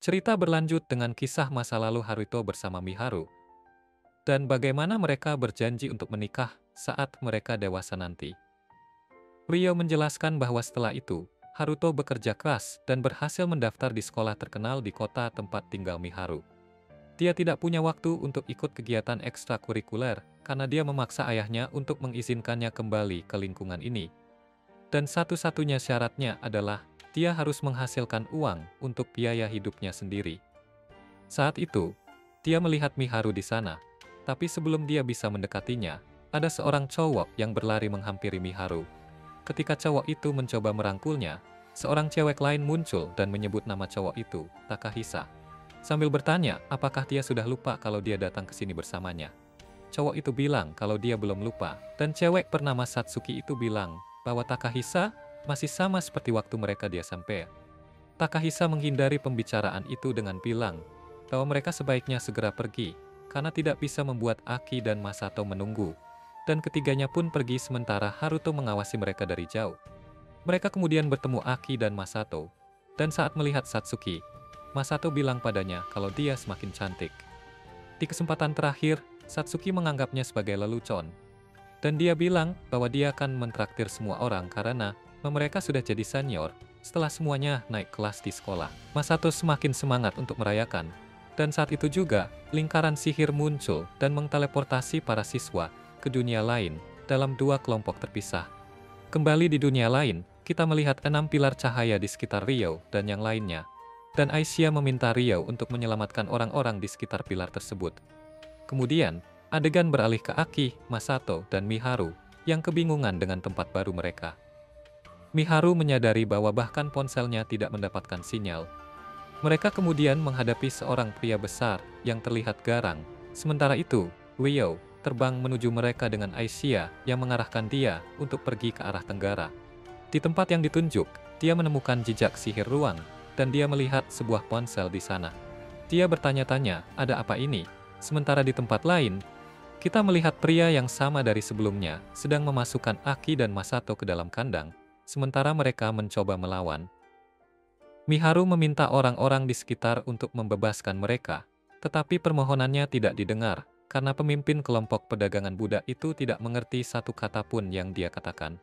Cerita berlanjut dengan kisah masa lalu Haruto bersama Miharu, dan bagaimana mereka berjanji untuk menikah saat mereka dewasa nanti. Ryo menjelaskan bahwa setelah itu, Haruto bekerja keras dan berhasil mendaftar di sekolah terkenal di kota tempat tinggal Miharu. Dia tidak punya waktu untuk ikut kegiatan ekstrakurikuler karena dia memaksa ayahnya untuk mengizinkannya kembali ke lingkungan ini. Dan satu-satunya syaratnya adalah dia harus menghasilkan uang untuk biaya hidupnya sendiri. Saat itu, dia melihat Miharu di sana, tapi sebelum dia bisa mendekatinya, ada seorang cowok yang berlari menghampiri Miharu. Ketika cowok itu mencoba merangkulnya, seorang cewek lain muncul dan menyebut nama cowok itu, Takahisa. Sambil bertanya apakah dia sudah lupa kalau dia datang ke sini bersamanya. Cowok itu bilang kalau dia belum lupa, dan cewek bernama Satsuki itu bilang bahwa Takahisa masih sama seperti waktu mereka dia sampai. Takahisa menghindari pembicaraan itu dengan bilang bahwa mereka sebaiknya segera pergi, karena tidak bisa membuat Aki dan Masato menunggu. Dan ketiganya pun pergi sementara Haruto mengawasi mereka dari jauh. Mereka kemudian bertemu Aki dan Masato, dan saat melihat Satsuki, Masato bilang padanya kalau dia semakin cantik. Di kesempatan terakhir, Satsuki menganggapnya sebagai lelucon, dan dia bilang bahwa dia akan mentraktir semua orang karena mereka sudah jadi senior setelah semuanya naik kelas di sekolah. Masato semakin semangat untuk merayakan, dan saat itu juga lingkaran sihir muncul dan menteleportasi para siswa ke dunia lain dalam dua kelompok terpisah. Kembali di dunia lain, kita melihat 6 pilar cahaya di sekitar Ryo dan yang lainnya, dan Aisyah meminta Ryo untuk menyelamatkan orang-orang di sekitar pilar tersebut. Kemudian, adegan beralih ke Aki, Masato, dan Miharu yang kebingungan dengan tempat baru mereka. Miharu menyadari bahwa bahkan ponselnya tidak mendapatkan sinyal. Mereka kemudian menghadapi seorang pria besar yang terlihat garang. Sementara itu, Ryo terbang menuju mereka dengan Aisyah yang mengarahkan dia untuk pergi ke arah tenggara. Di tempat yang ditunjuk, dia menemukan jejak sihir ruang, dan dia melihat sebuah ponsel di sana. Dia bertanya-tanya, ada apa ini? Sementara di tempat lain, kita melihat pria yang sama dari sebelumnya sedang memasukkan Aki dan Masato ke dalam kandang, sementara mereka mencoba melawan. Miharu meminta orang-orang di sekitar untuk membebaskan mereka, tetapi permohonannya tidak didengar, karena pemimpin kelompok perdagangan budak itu tidak mengerti satu kata pun yang dia katakan.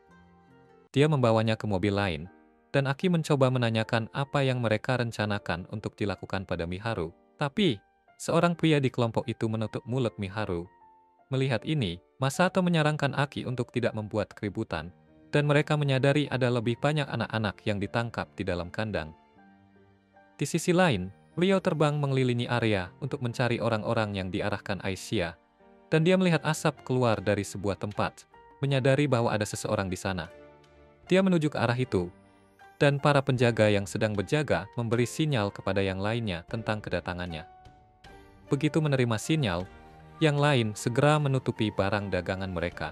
Dia membawanya ke mobil lain, dan Aki mencoba menanyakan apa yang mereka rencanakan untuk dilakukan pada Miharu. Tapi, seorang pria di kelompok itu menutup mulut Miharu. Melihat ini, Masato menyarankan Aki untuk tidak membuat keributan, dan mereka menyadari ada lebih banyak anak-anak yang ditangkap di dalam kandang. Di sisi lain, Ryo terbang mengelilingi area untuk mencari orang-orang yang diarahkan Aisyah, dan dia melihat asap keluar dari sebuah tempat, menyadari bahwa ada seseorang di sana. Dia menuju ke arah itu, dan para penjaga yang sedang berjaga memberi sinyal kepada yang lainnya tentang kedatangannya. Begitu menerima sinyal, yang lain segera menutupi barang dagangan mereka.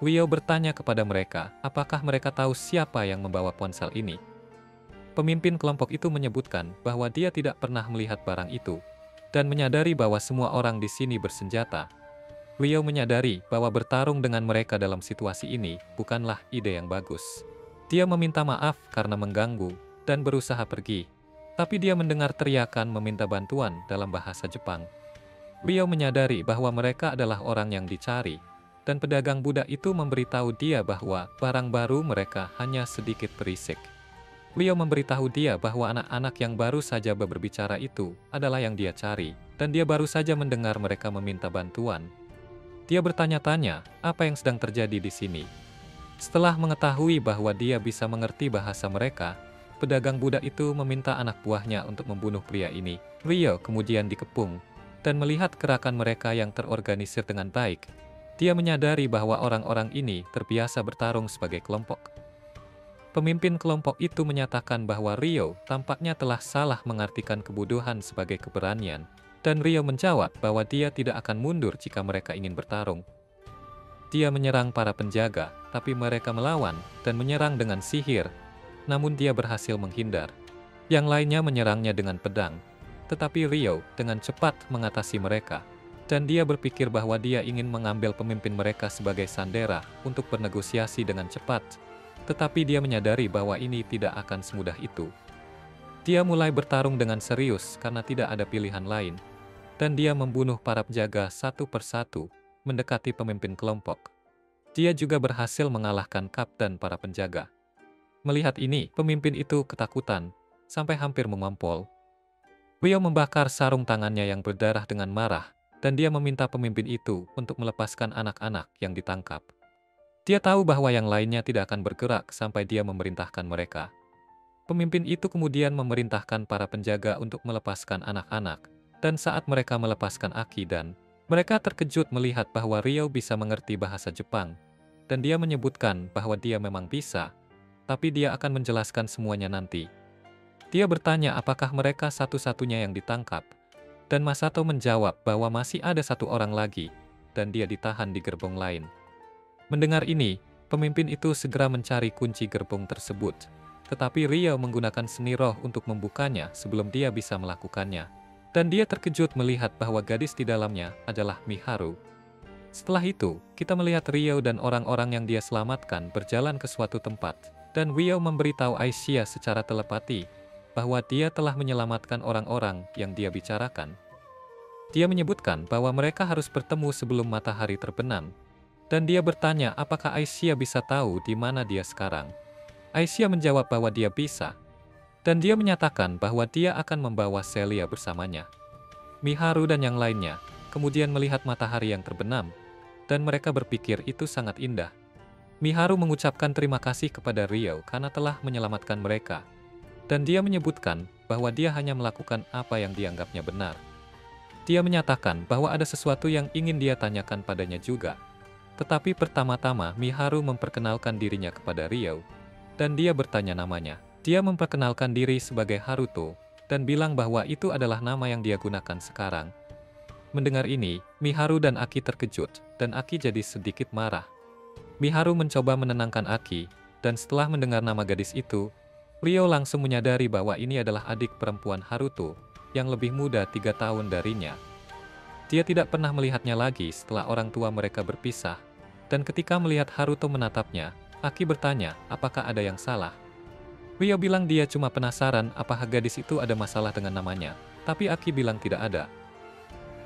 Ryo bertanya kepada mereka, apakah mereka tahu siapa yang membawa ponsel ini? Pemimpin kelompok itu menyebutkan bahwa dia tidak pernah melihat barang itu, dan menyadari bahwa semua orang di sini bersenjata. Ryo menyadari bahwa bertarung dengan mereka dalam situasi ini bukanlah ide yang bagus. Dia meminta maaf karena mengganggu, dan berusaha pergi. Tapi dia mendengar teriakan meminta bantuan dalam bahasa Jepang. Ryo menyadari bahwa mereka adalah orang yang dicari, dan pedagang budak itu memberitahu dia bahwa barang baru mereka hanya sedikit berisik. Ryo memberitahu dia bahwa anak-anak yang baru saja berbicara itu adalah yang dia cari, dan dia baru saja mendengar mereka meminta bantuan. Dia bertanya-tanya apa yang sedang terjadi di sini. Setelah mengetahui bahwa dia bisa mengerti bahasa mereka, pedagang budak itu meminta anak buahnya untuk membunuh pria ini. Ryo kemudian dikepung, dan melihat gerakan mereka yang terorganisir dengan baik, dia menyadari bahwa orang-orang ini terbiasa bertarung sebagai kelompok. Pemimpin kelompok itu menyatakan bahwa Ryo tampaknya telah salah mengartikan kebodohan sebagai keberanian, dan Ryo menjawab bahwa dia tidak akan mundur jika mereka ingin bertarung. Dia menyerang para penjaga, tapi mereka melawan dan menyerang dengan sihir, namun dia berhasil menghindar. Yang lainnya menyerangnya dengan pedang, tetapi Ryo dengan cepat mengatasi mereka, dan dia berpikir bahwa dia ingin mengambil pemimpin mereka sebagai sandera untuk bernegosiasi dengan cepat. Tetapi dia menyadari bahwa ini tidak akan semudah itu. Dia mulai bertarung dengan serius karena tidak ada pilihan lain, dan dia membunuh para penjaga satu persatu, mendekati pemimpin kelompok. Dia juga berhasil mengalahkan kapten para penjaga. Melihat ini, pemimpin itu ketakutan, sampai hampir mengompol. Ryo membakar sarung tangannya yang berdarah dengan marah, dan dia meminta pemimpin itu untuk melepaskan anak-anak yang ditangkap. Dia tahu bahwa yang lainnya tidak akan bergerak sampai dia memerintahkan mereka. Pemimpin itu kemudian memerintahkan para penjaga untuk melepaskan anak-anak, dan saat mereka melepaskan Aki mereka terkejut melihat bahwa Ryo bisa mengerti bahasa Jepang, dan dia menyebutkan bahwa dia memang bisa, tapi dia akan menjelaskan semuanya nanti. Dia bertanya apakah mereka satu-satunya yang ditangkap, dan Masato menjawab bahwa masih ada satu orang lagi, dan dia ditahan di gerbong lain. Mendengar ini, pemimpin itu segera mencari kunci gerbong tersebut, tetapi Ryo menggunakan seni roh untuk membukanya sebelum dia bisa melakukannya. Dan dia terkejut melihat bahwa gadis di dalamnya adalah Miharu. Setelah itu, kita melihat Ryo dan orang-orang yang dia selamatkan berjalan ke suatu tempat, dan Ryo memberitahu Aisyah secara telepati bahwa dia telah menyelamatkan orang-orang yang dia bicarakan. Dia menyebutkan bahwa mereka harus bertemu sebelum matahari terbenam, dan dia bertanya apakah Aisyah bisa tahu di mana dia sekarang. Aisyah menjawab bahwa dia bisa, dan dia menyatakan bahwa dia akan membawa Celia bersamanya. Miharu dan yang lainnya kemudian melihat matahari yang terbenam, dan mereka berpikir itu sangat indah. Miharu mengucapkan terima kasih kepada Ryo karena telah menyelamatkan mereka, dan dia menyebutkan bahwa dia hanya melakukan apa yang dianggapnya benar. Dia menyatakan bahwa ada sesuatu yang ingin dia tanyakan padanya juga. Tetapi pertama-tama Miharu memperkenalkan dirinya kepada Ryo, dan dia bertanya namanya. Dia memperkenalkan diri sebagai Haruto, dan bilang bahwa itu adalah nama yang dia gunakan sekarang. Mendengar ini, Miharu dan Aki terkejut, dan Aki jadi sedikit marah. Miharu mencoba menenangkan Aki, dan setelah mendengar nama gadis itu, Ryo langsung menyadari bahwa ini adalah adik perempuan Haruto, yang lebih muda 3 tahun darinya. Dia tidak pernah melihatnya lagi setelah orang tua mereka berpisah, dan ketika melihat Haruto menatapnya, Aki bertanya apakah ada yang salah. Ryo bilang dia cuma penasaran apakah gadis itu ada masalah dengan namanya, tapi Aki bilang tidak ada.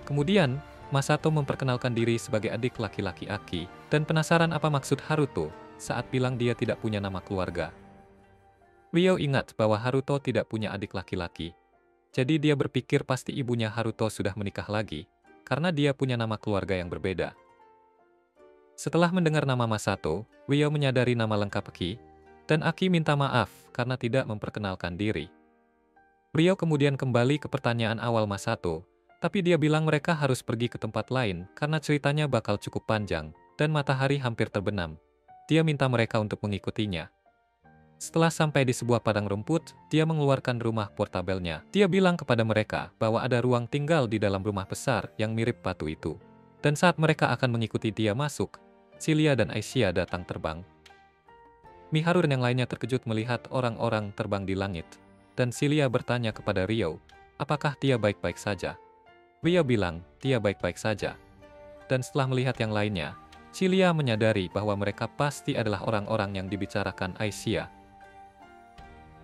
Kemudian, Masato memperkenalkan diri sebagai adik laki-laki Aki, dan penasaran apa maksud Haruto saat bilang dia tidak punya nama keluarga. Ryo ingat bahwa Haruto tidak punya adik laki-laki, jadi dia berpikir pasti ibunya Haruto sudah menikah lagi, karena dia punya nama keluarga yang berbeda. Setelah mendengar nama Masato, Ryo menyadari nama lengkap Aki, dan Aki minta maaf karena tidak memperkenalkan diri. Ryo kemudian kembali ke pertanyaan awal Masato, tapi dia bilang mereka harus pergi ke tempat lain karena ceritanya bakal cukup panjang, dan matahari hampir terbenam. Dia minta mereka untuk mengikutinya. Setelah sampai di sebuah padang rumput, dia mengeluarkan rumah portabelnya. Dia bilang kepada mereka bahwa ada ruang tinggal di dalam rumah besar yang mirip batu itu. Dan saat mereka akan mengikuti dia masuk, Celia dan Aisyah datang terbang. Miharu dan yang lainnya terkejut melihat orang-orang terbang di langit, dan Celia bertanya kepada Ryo, apakah dia baik-baik saja? Ryo bilang, dia baik-baik saja. Dan setelah melihat yang lainnya, Celia menyadari bahwa mereka pasti adalah orang-orang yang dibicarakan Aisyah.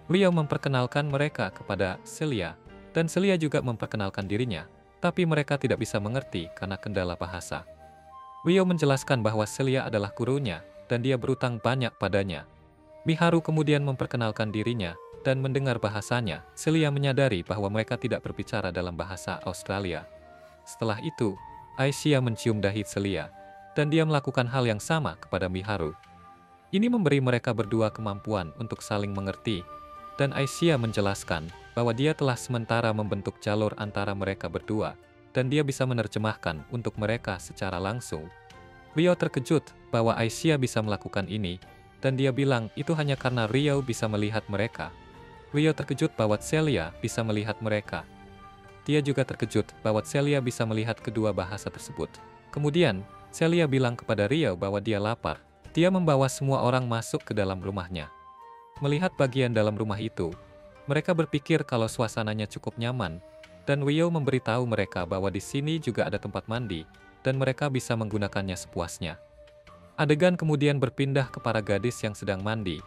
Ryo memperkenalkan mereka kepada Celia, dan Celia juga memperkenalkan dirinya, tapi mereka tidak bisa mengerti karena kendala bahasa. Ryo menjelaskan bahwa Celia adalah gurunya, dan dia berutang banyak padanya. Miharu kemudian memperkenalkan dirinya, dan mendengar bahasanya, Celia menyadari bahwa mereka tidak berbicara dalam bahasa Australia. Setelah itu, Aisyah mencium dahi Celia, dan dia melakukan hal yang sama kepada Miharu. Ini memberi mereka berdua kemampuan untuk saling mengerti, dan Aisyah menjelaskan bahwa dia telah sementara membentuk jalur antara mereka berdua, dan dia bisa menerjemahkan untuk mereka secara langsung. Ryo terkejut bahwa Aisyah bisa melakukan ini, dan dia bilang itu hanya karena Ryo bisa melihat mereka. Ryo terkejut bahwa Celia bisa melihat mereka. Dia juga terkejut bahwa Celia bisa melihat kedua bahasa tersebut. Kemudian, Celia bilang kepada Ryo bahwa dia lapar. Dia membawa semua orang masuk ke dalam rumahnya. Melihat bagian dalam rumah itu, mereka berpikir kalau suasananya cukup nyaman, dan Ryo memberitahu mereka bahwa di sini juga ada tempat mandi, dan mereka bisa menggunakannya sepuasnya. Adegan kemudian berpindah ke para gadis yang sedang mandi,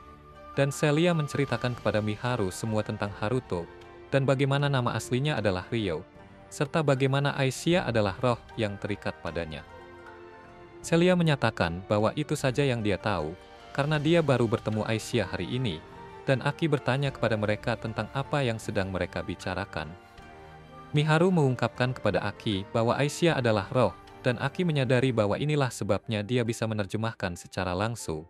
dan Celia menceritakan kepada Miharu semua tentang Haruto, dan bagaimana nama aslinya adalah Ryo, serta bagaimana Aisyah adalah roh yang terikat padanya. Celia menyatakan bahwa itu saja yang dia tahu, karena dia baru bertemu Aisyah hari ini, dan Aki bertanya kepada mereka tentang apa yang sedang mereka bicarakan. Miharu mengungkapkan kepada Aki bahwa Aisyah adalah roh, dan Aki menyadari bahwa inilah sebabnya dia bisa menerjemahkan secara langsung.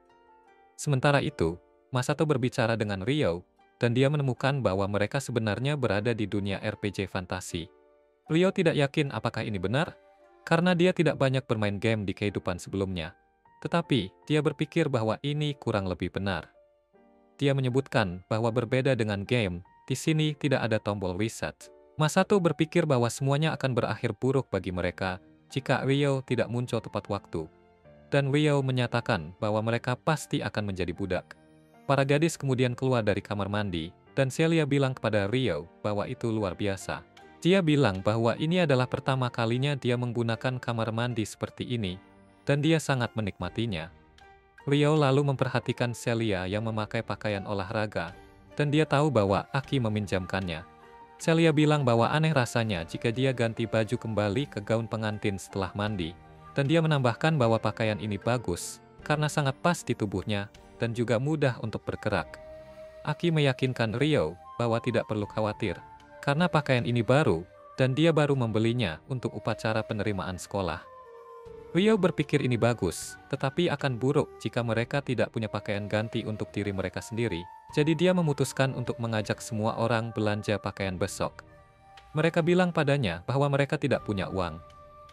Sementara itu, Masato berbicara dengan Ryo, dan dia menemukan bahwa mereka sebenarnya berada di dunia RPG fantasi. Ryo tidak yakin apakah ini benar, karena dia tidak banyak bermain game di kehidupan sebelumnya. Tetapi, dia berpikir bahwa ini kurang lebih benar. Dia menyebutkan bahwa berbeda dengan game, di sini tidak ada tombol reset. Masato berpikir bahwa semuanya akan berakhir buruk bagi mereka jika Ryo tidak muncul tepat waktu. Dan Ryo menyatakan bahwa mereka pasti akan menjadi budak. Para gadis kemudian keluar dari kamar mandi, dan Celia bilang kepada Ryo bahwa itu luar biasa. Dia bilang bahwa ini adalah pertama kalinya dia menggunakan kamar mandi seperti ini, dan dia sangat menikmatinya. Ryo lalu memperhatikan Celia yang memakai pakaian olahraga, dan dia tahu bahwa Aki meminjamkannya. Celia bilang bahwa aneh rasanya jika dia ganti baju kembali ke gaun pengantin setelah mandi, dan dia menambahkan bahwa pakaian ini bagus, karena sangat pas di tubuhnya, dan juga mudah untuk bergerak. Aki meyakinkan Ryo bahwa tidak perlu khawatir, karena pakaian ini baru, dan dia baru membelinya untuk upacara penerimaan sekolah. Ryo berpikir ini bagus, tetapi akan buruk jika mereka tidak punya pakaian ganti untuk diri mereka sendiri, jadi dia memutuskan untuk mengajak semua orang belanja pakaian besok. Mereka bilang padanya bahwa mereka tidak punya uang,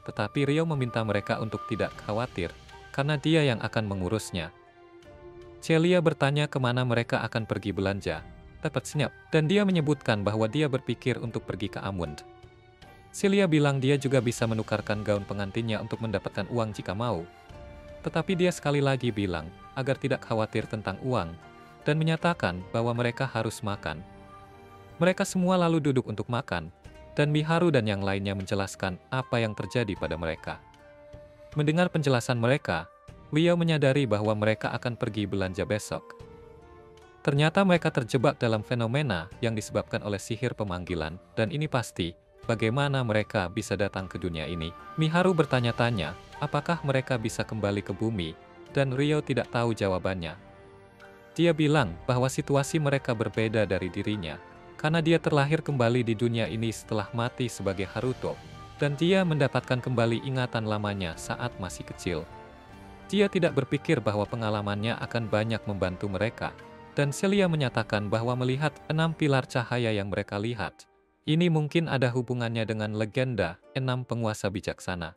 tetapi Ryo meminta mereka untuk tidak khawatir, karena dia yang akan mengurusnya. Celia bertanya kemana mereka akan pergi belanja, tepat senyap, dan dia menyebutkan bahwa dia berpikir untuk pergi ke Amund. Celia bilang dia juga bisa menukarkan gaun pengantinnya untuk mendapatkan uang jika mau. Tetapi dia sekali lagi bilang agar tidak khawatir tentang uang, dan menyatakan bahwa mereka harus makan. Mereka semua lalu duduk untuk makan, dan Miharu dan yang lainnya menjelaskan apa yang terjadi pada mereka. Mendengar penjelasan mereka, Ryo menyadari bahwa mereka akan pergi belanja besok. Ternyata mereka terjebak dalam fenomena yang disebabkan oleh sihir pemanggilan, dan ini pasti bagaimana mereka bisa datang ke dunia ini. Miharu bertanya-tanya, apakah mereka bisa kembali ke bumi, dan Ryo tidak tahu jawabannya. Dia bilang bahwa situasi mereka berbeda dari dirinya, karena dia terlahir kembali di dunia ini setelah mati sebagai Haruto, dan dia mendapatkan kembali ingatan lamanya saat masih kecil. Dia tidak berpikir bahwa pengalamannya akan banyak membantu mereka, dan Celia menyatakan bahwa melihat 6 pilar cahaya yang mereka lihat, ini mungkin ada hubungannya dengan legenda 6 penguasa bijaksana.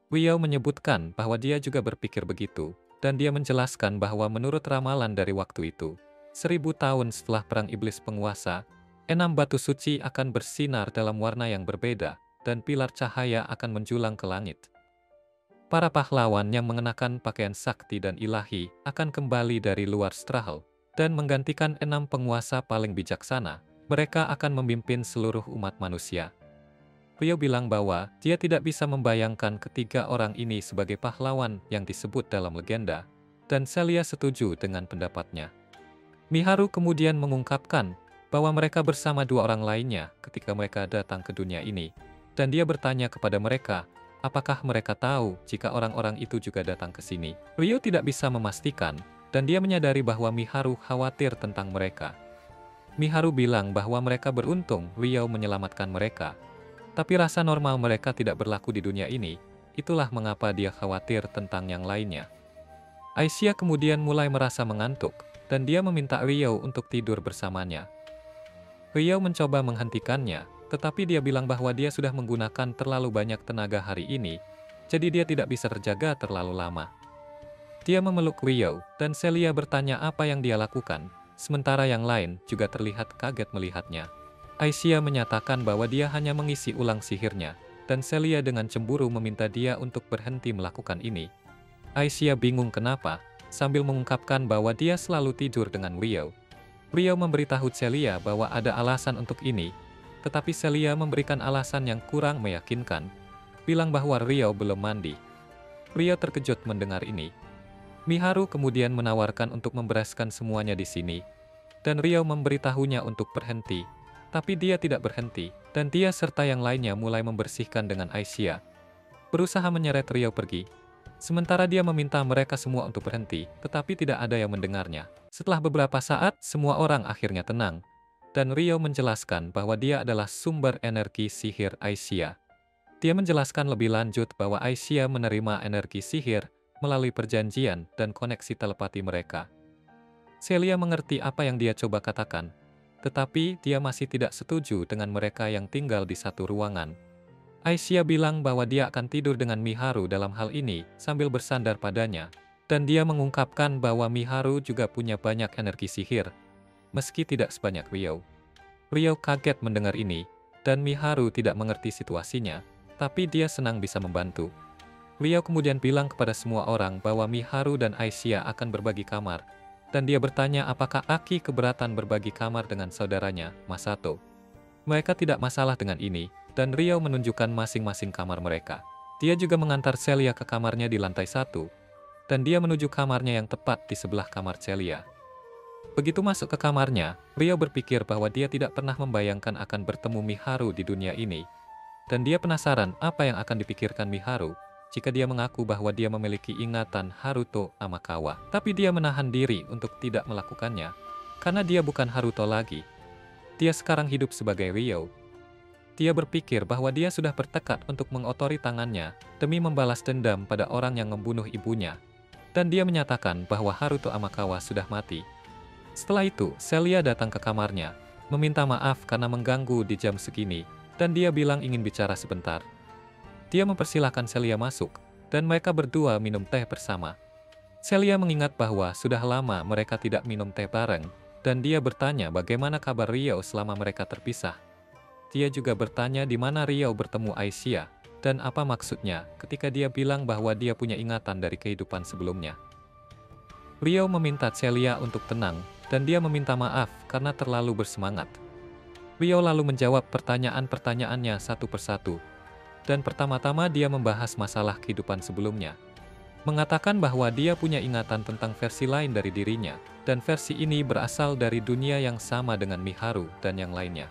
Ryo menyebutkan bahwa dia juga berpikir begitu, dan dia menjelaskan bahwa menurut ramalan dari waktu itu, 1000 tahun setelah perang iblis penguasa, 6 batu suci akan bersinar dalam warna yang berbeda, dan pilar cahaya akan menjulang ke langit. Para pahlawan yang mengenakan pakaian sakti dan ilahi akan kembali dari luar Strahel, dan menggantikan 6 penguasa paling bijaksana. Mereka akan memimpin seluruh umat manusia. Ryo bilang bahwa dia tidak bisa membayangkan ketiga orang ini sebagai pahlawan yang disebut dalam legenda, dan Celia setuju dengan pendapatnya. Miharu kemudian mengungkapkan bahwa mereka bersama 2 orang lainnya ketika mereka datang ke dunia ini, dan dia bertanya kepada mereka, apakah mereka tahu jika orang-orang itu juga datang ke sini. Ryo tidak bisa memastikan, dan dia menyadari bahwa Miharu khawatir tentang mereka. Miharu bilang bahwa mereka beruntung Ryo menyelamatkan mereka. Tapi rasa normal mereka tidak berlaku di dunia ini, itulah mengapa dia khawatir tentang yang lainnya. Aisyah kemudian mulai merasa mengantuk, dan dia meminta Ryo untuk tidur bersamanya. Ryo mencoba menghentikannya, tetapi dia bilang bahwa dia sudah menggunakan terlalu banyak tenaga hari ini, jadi dia tidak bisa terjaga terlalu lama. Dia memeluk Ryo, dan Celia bertanya apa yang dia lakukan, sementara yang lain juga terlihat kaget melihatnya. Aisyah menyatakan bahwa dia hanya mengisi ulang sihirnya, dan Celia dengan cemburu meminta dia untuk berhenti melakukan ini. Aisyah bingung kenapa, sambil mengungkapkan bahwa dia selalu tidur dengan Ryo. Ryo memberitahu Celia bahwa ada alasan untuk ini, tetapi Celia memberikan alasan yang kurang meyakinkan, bilang bahwa Ryo belum mandi. Ryo terkejut mendengar ini. Miharu kemudian menawarkan untuk membereskan semuanya di sini, dan Ryo memberitahunya untuk berhenti. Tapi dia tidak berhenti, dan dia serta yang lainnya mulai membersihkan dengan Aisyah, berusaha menyeret Rio pergi. Sementara dia meminta mereka semua untuk berhenti, tetapi tidak ada yang mendengarnya. Setelah beberapa saat, semua orang akhirnya tenang, dan Rio menjelaskan bahwa dia adalah sumber energi sihir Aisyah. Dia menjelaskan lebih lanjut bahwa Aisyah menerima energi sihir melalui perjanjian dan koneksi telepati mereka. Celia mengerti apa yang dia coba katakan, tetapi dia masih tidak setuju dengan mereka yang tinggal di satu ruangan. Aisyah bilang bahwa dia akan tidur dengan Miharu dalam hal ini sambil bersandar padanya, dan dia mengungkapkan bahwa Miharu juga punya banyak energi sihir, meski tidak sebanyak Rio. Rio kaget mendengar ini, dan Miharu tidak mengerti situasinya, tapi dia senang bisa membantu. Rio kemudian bilang kepada semua orang bahwa Miharu dan Aisyah akan berbagi kamar, dan dia bertanya apakah Aki keberatan berbagi kamar dengan saudaranya, Masato. Mereka tidak masalah dengan ini, dan Rio menunjukkan masing-masing kamar mereka. Dia juga mengantar Celia ke kamarnya di lantai 1, dan dia menuju kamarnya yang tepat di sebelah kamar Celia. Begitu masuk ke kamarnya, Rio berpikir bahwa dia tidak pernah membayangkan akan bertemu Miharu di dunia ini, dan dia penasaran apa yang akan dipikirkan Miharu jika dia mengaku bahwa dia memiliki ingatan Haruto Amakawa. Tapi dia menahan diri untuk tidak melakukannya, karena dia bukan Haruto lagi. Dia sekarang hidup sebagai Rio. Dia berpikir bahwa dia sudah bertekad untuk mengotori tangannya demi membalas dendam pada orang yang membunuh ibunya, dan dia menyatakan bahwa Haruto Amakawa sudah mati. Setelah itu, Celia datang ke kamarnya, meminta maaf karena mengganggu di jam segini, dan dia bilang ingin bicara sebentar. Dia mempersilahkan Celia masuk, dan mereka berdua minum teh bersama. Celia mengingat bahwa sudah lama mereka tidak minum teh bareng, dan dia bertanya bagaimana kabar Rio selama mereka terpisah. Dia juga bertanya di mana Rio bertemu Aisyah, dan apa maksudnya ketika dia bilang bahwa dia punya ingatan dari kehidupan sebelumnya. Rio meminta Celia untuk tenang, dan dia meminta maaf karena terlalu bersemangat. Rio lalu menjawab pertanyaan-pertanyaannya satu persatu, dan pertama-tama dia membahas masalah kehidupan sebelumnya. Mengatakan bahwa dia punya ingatan tentang versi lain dari dirinya, dan versi ini berasal dari dunia yang sama dengan Miharu dan yang lainnya.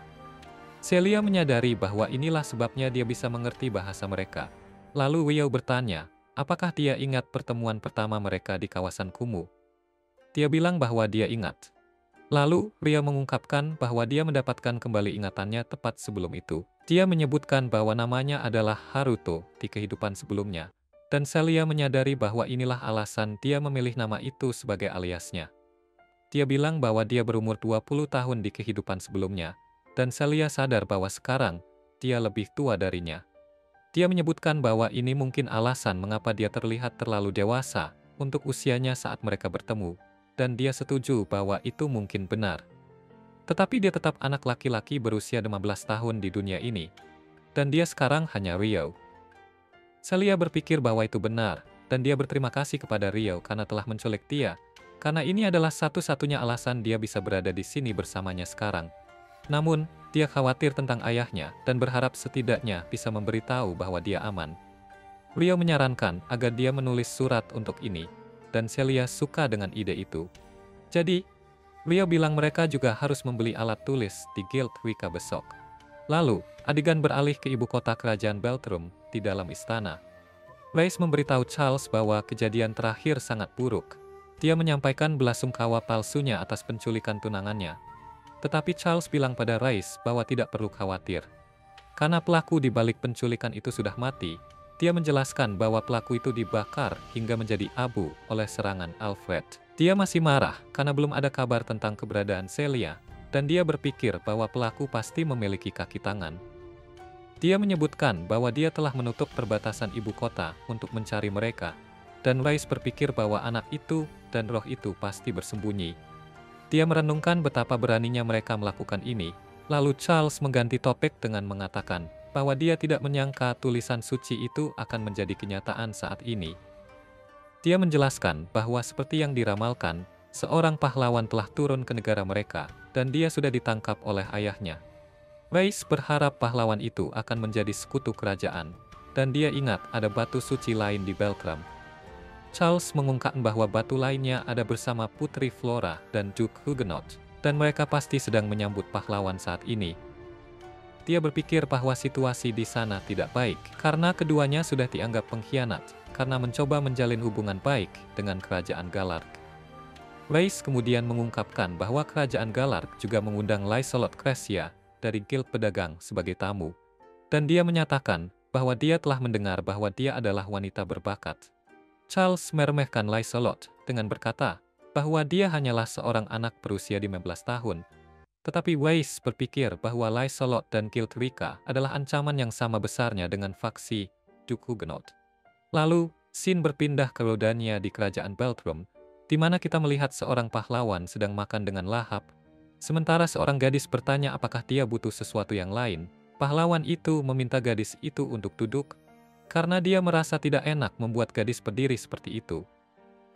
Celia menyadari bahwa inilah sebabnya dia bisa mengerti bahasa mereka. Lalu Rio bertanya, apakah dia ingat pertemuan pertama mereka di kawasan kumuh? Dia bilang bahwa dia ingat. Lalu Rio mengungkapkan bahwa dia mendapatkan kembali ingatannya tepat sebelum itu. Dia menyebutkan bahwa namanya adalah Haruto di kehidupan sebelumnya. Dan Celia menyadari bahwa inilah alasan dia memilih nama itu sebagai aliasnya. Dia bilang bahwa dia berumur 20 tahun di kehidupan sebelumnya, dan Celia sadar bahwa sekarang dia lebih tua darinya. Dia menyebutkan bahwa ini mungkin alasan mengapa dia terlihat terlalu dewasa untuk usianya saat mereka bertemu, dan dia setuju bahwa itu mungkin benar. Tetapi dia tetap anak laki-laki berusia 15 tahun di dunia ini, dan dia sekarang hanya Rio. Celia berpikir bahwa itu benar, dan dia berterima kasih kepada Rio karena telah menculik dia, karena ini adalah satu-satunya alasan dia bisa berada di sini bersamanya sekarang. Namun, dia khawatir tentang ayahnya dan berharap setidaknya bisa memberitahu bahwa dia aman. Rio menyarankan agar dia menulis surat untuk ini, dan Celia suka dengan ide itu. Jadi, Rio bilang mereka juga harus membeli alat tulis di Guild Wicca besok. Lalu, adegan beralih ke ibu kota kerajaan Beltrum di dalam istana. Reis memberitahu Charles bahwa kejadian terakhir sangat buruk. Dia menyampaikan belasungkawa palsunya atas penculikan tunangannya. Tetapi Charles bilang pada Reis bahwa tidak perlu khawatir. Karena pelaku di balik penculikan itu sudah mati, dia menjelaskan bahwa pelaku itu dibakar hingga menjadi abu oleh serangan Alfred. Dia masih marah karena belum ada kabar tentang keberadaan Celia, dan dia berpikir bahwa pelaku pasti memiliki kaki tangan. Dia menyebutkan bahwa dia telah menutup perbatasan ibu kota untuk mencari mereka, dan Reis berpikir bahwa anak itu dan roh itu pasti bersembunyi. Dia merenungkan betapa beraninya mereka melakukan ini, lalu Charles mengganti topik dengan mengatakan bahwa dia tidak menyangka tulisan suci itu akan menjadi kenyataan saat ini. Dia menjelaskan bahwa seperti yang diramalkan, seorang pahlawan telah turun ke negara mereka, dan dia sudah ditangkap oleh ayahnya. Reis berharap pahlawan itu akan menjadi sekutu kerajaan, dan dia ingat ada batu suci lain di Beltrum. Charles mengungkapkan bahwa batu lainnya ada bersama Putri Flora dan Duke Huguenot, dan mereka pasti sedang menyambut pahlawan saat ini, dia berpikir bahwa situasi di sana tidak baik, karena keduanya sudah dianggap pengkhianat, karena mencoba menjalin hubungan baik dengan kerajaan Galark. Weiss kemudian mengungkapkan bahwa kerajaan Galark juga mengundang Lysolot Kresia dari Guild Pedagang sebagai tamu, dan dia menyatakan bahwa dia telah mendengar bahwa dia adalah wanita berbakat. Charles meremehkan Lysolot dengan berkata bahwa dia hanyalah seorang anak berusia 15 tahun. Tetapi Weiss berpikir bahwa Lysolot dan Guild Rika adalah ancaman yang sama besarnya dengan faksi Duke Huguenot. Lalu, scene berpindah ke Rodania di kerajaan Beltrum, di mana kita melihat seorang pahlawan sedang makan dengan lahap. Sementara seorang gadis bertanya apakah dia butuh sesuatu yang lain, pahlawan itu meminta gadis itu untuk duduk, karena dia merasa tidak enak membuat gadis berdiri seperti itu.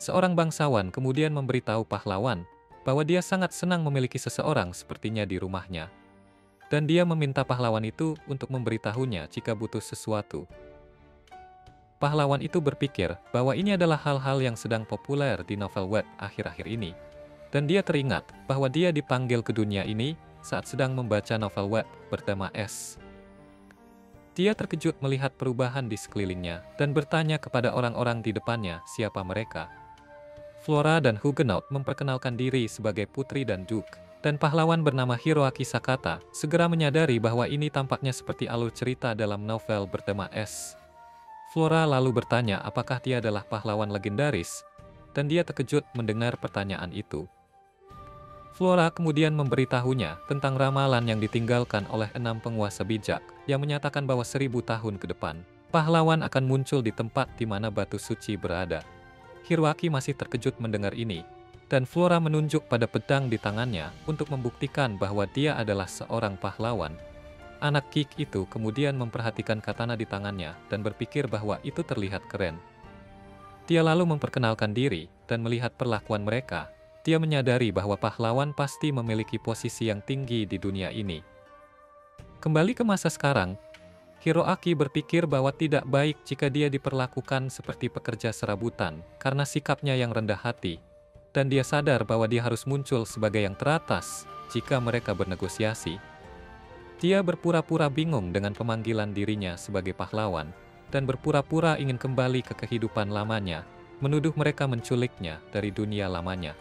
Seorang bangsawan kemudian memberitahu pahlawan bahwa dia sangat senang memiliki seseorang sepertinya di rumahnya. Dan dia meminta pahlawan itu untuk memberitahunya jika butuh sesuatu. Pahlawan itu berpikir bahwa ini adalah hal-hal yang sedang populer di novel web akhir-akhir ini. Dan dia teringat bahwa dia dipanggil ke dunia ini saat sedang membaca novel web bertema S. Dia terkejut melihat perubahan di sekelilingnya dan bertanya kepada orang-orang di depannya siapa mereka. Flora dan Huguenot memperkenalkan diri sebagai putri dan duke, dan pahlawan bernama Hiroaki Sakata segera menyadari bahwa ini tampaknya seperti alur cerita dalam novel bertema S. Flora lalu bertanya apakah dia adalah pahlawan legendaris, dan dia terkejut mendengar pertanyaan itu. Flora kemudian memberitahunya tentang ramalan yang ditinggalkan oleh 6 penguasa bijak yang menyatakan bahwa 1000 tahun ke depan, pahlawan akan muncul di tempat di mana batu suci berada. Hiroaki masih terkejut mendengar ini, dan Flora menunjuk pada pedang di tangannya untuk membuktikan bahwa dia adalah seorang pahlawan. Anak Kik itu kemudian memperhatikan katana di tangannya dan berpikir bahwa itu terlihat keren. Dia lalu memperkenalkan diri dan melihat perlakuan mereka. Dia menyadari bahwa pahlawan pasti memiliki posisi yang tinggi di dunia ini. Kembali ke masa sekarang, Hiroaki berpikir bahwa tidak baik jika dia diperlakukan seperti pekerja serabutan karena sikapnya yang rendah hati, dan dia sadar bahwa dia harus muncul sebagai yang teratas jika mereka bernegosiasi. Dia berpura-pura bingung dengan pemanggilan dirinya sebagai pahlawan, dan berpura-pura ingin kembali ke kehidupan lamanya, menuduh mereka menculiknya dari dunia lamanya.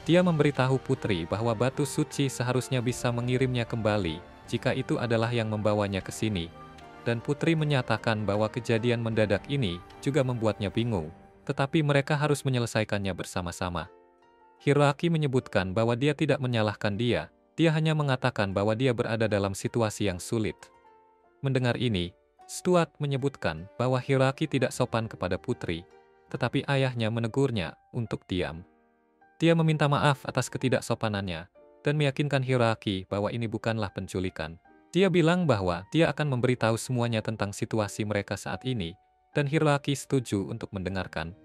Dia memberitahu putri bahwa batu suci seharusnya bisa mengirimnya kembali jika itu adalah yang membawanya ke sini. Dan putri menyatakan bahwa kejadian mendadak ini juga membuatnya bingung, tetapi mereka harus menyelesaikannya bersama-sama. Hiroaki menyebutkan bahwa dia tidak menyalahkan dia hanya mengatakan bahwa dia berada dalam situasi yang sulit. Mendengar ini, Stuart menyebutkan bahwa Hiroaki tidak sopan kepada putri, tetapi ayahnya menegurnya untuk diam. Dia meminta maaf atas ketidaksopanannya, dan meyakinkan Hiroaki bahwa ini bukanlah penculikan. Dia bilang bahwa dia akan memberitahu semuanya tentang situasi mereka saat ini, dan Hiroaki setuju untuk mendengarkan.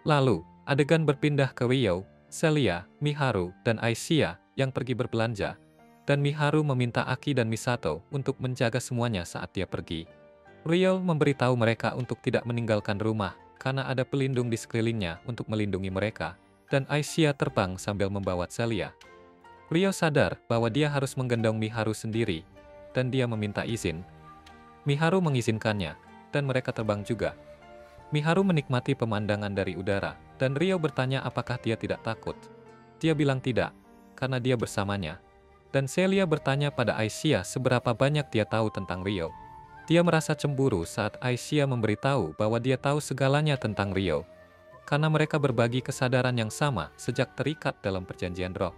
Lalu, adegan berpindah ke Ryo, Celia, Miharu, dan Aishia yang pergi berbelanja, dan Miharu meminta Aki dan Misato untuk menjaga semuanya saat dia pergi. Ryo memberitahu mereka untuk tidak meninggalkan rumah, karena ada pelindung di sekelilingnya untuk melindungi mereka, dan Aishia terbang sambil membawa Celia. Ryo sadar bahwa dia harus menggendong Miharu sendiri, dan dia meminta izin. Miharu mengizinkannya, dan mereka terbang juga. Miharu menikmati pemandangan dari udara, dan Ryo bertanya apakah dia tidak takut. Dia bilang tidak, karena dia bersamanya. Dan Celia bertanya pada Aishia seberapa banyak dia tahu tentang Ryo. Dia merasa cemburu saat Aishia memberitahu bahwa dia tahu segalanya tentang Ryo, karena mereka berbagi kesadaran yang sama sejak terikat dalam perjanjian roh.